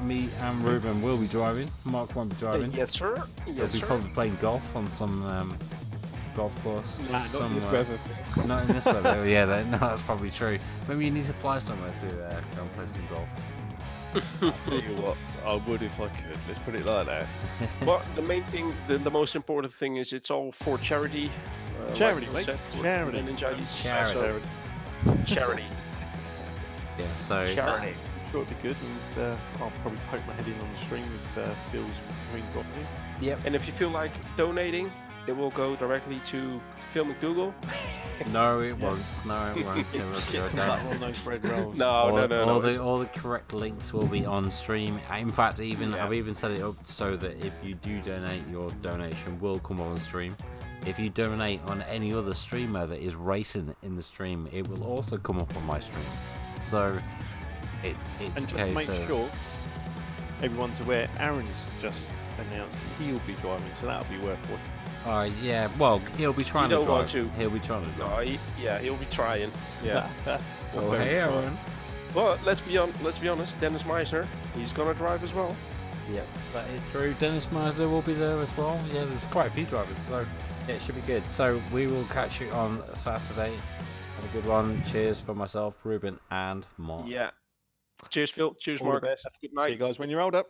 Me and Ruben will be driving. Mark won't be driving. Yes, sir. He'll be probably playing golf on some golf course somewhere. Not in this weather. Yeah, that's probably true. Maybe you need to fly somewhere to go and play some golf. I'll tell you what, I would if I could. Let's put it like that. But the main thing, the most important thing is it's all for charity. Charity, like mate. you said, for Charity. meningitis. Charity. So, charity. Yeah, so Charity. I'm sure it'd be good, and I'll probably poke my head in on the stream if Phil's green got me. yep. And if you feel like donating, it will go directly to Phil McDougall. No, it won't. No, it won't. It will Shit go back down. on those bread rolls. No, All the correct links will be on stream. In fact, Yeah. I've even set it up so that if you do donate, your donation will come on stream. If you donate on any other streamer that is racing in the stream, it will also come up on my stream. So it's And a just to case make of, sure, everyone's aware, Aaron's just announced he'll be driving, so that'll be worth watching. Yeah. Well, he'll be trying to don't want drive. to. He'll be trying to drive. No, he'll be trying. Yeah. Oh, hey, Aaron. But let's be honest. Dennis Meisner, he's gonna drive as well. Yep, that is true. Dennis Meisner will be there as well. Yeah, there's quite a few drivers, so yeah, it should be good. So we will catch you on Saturday. Have a good one. Cheers for myself, Ruben, and Mark. Yeah. Cheers, Phil. Cheers, All the Mark. best. Have a good night. See you guys when you're older.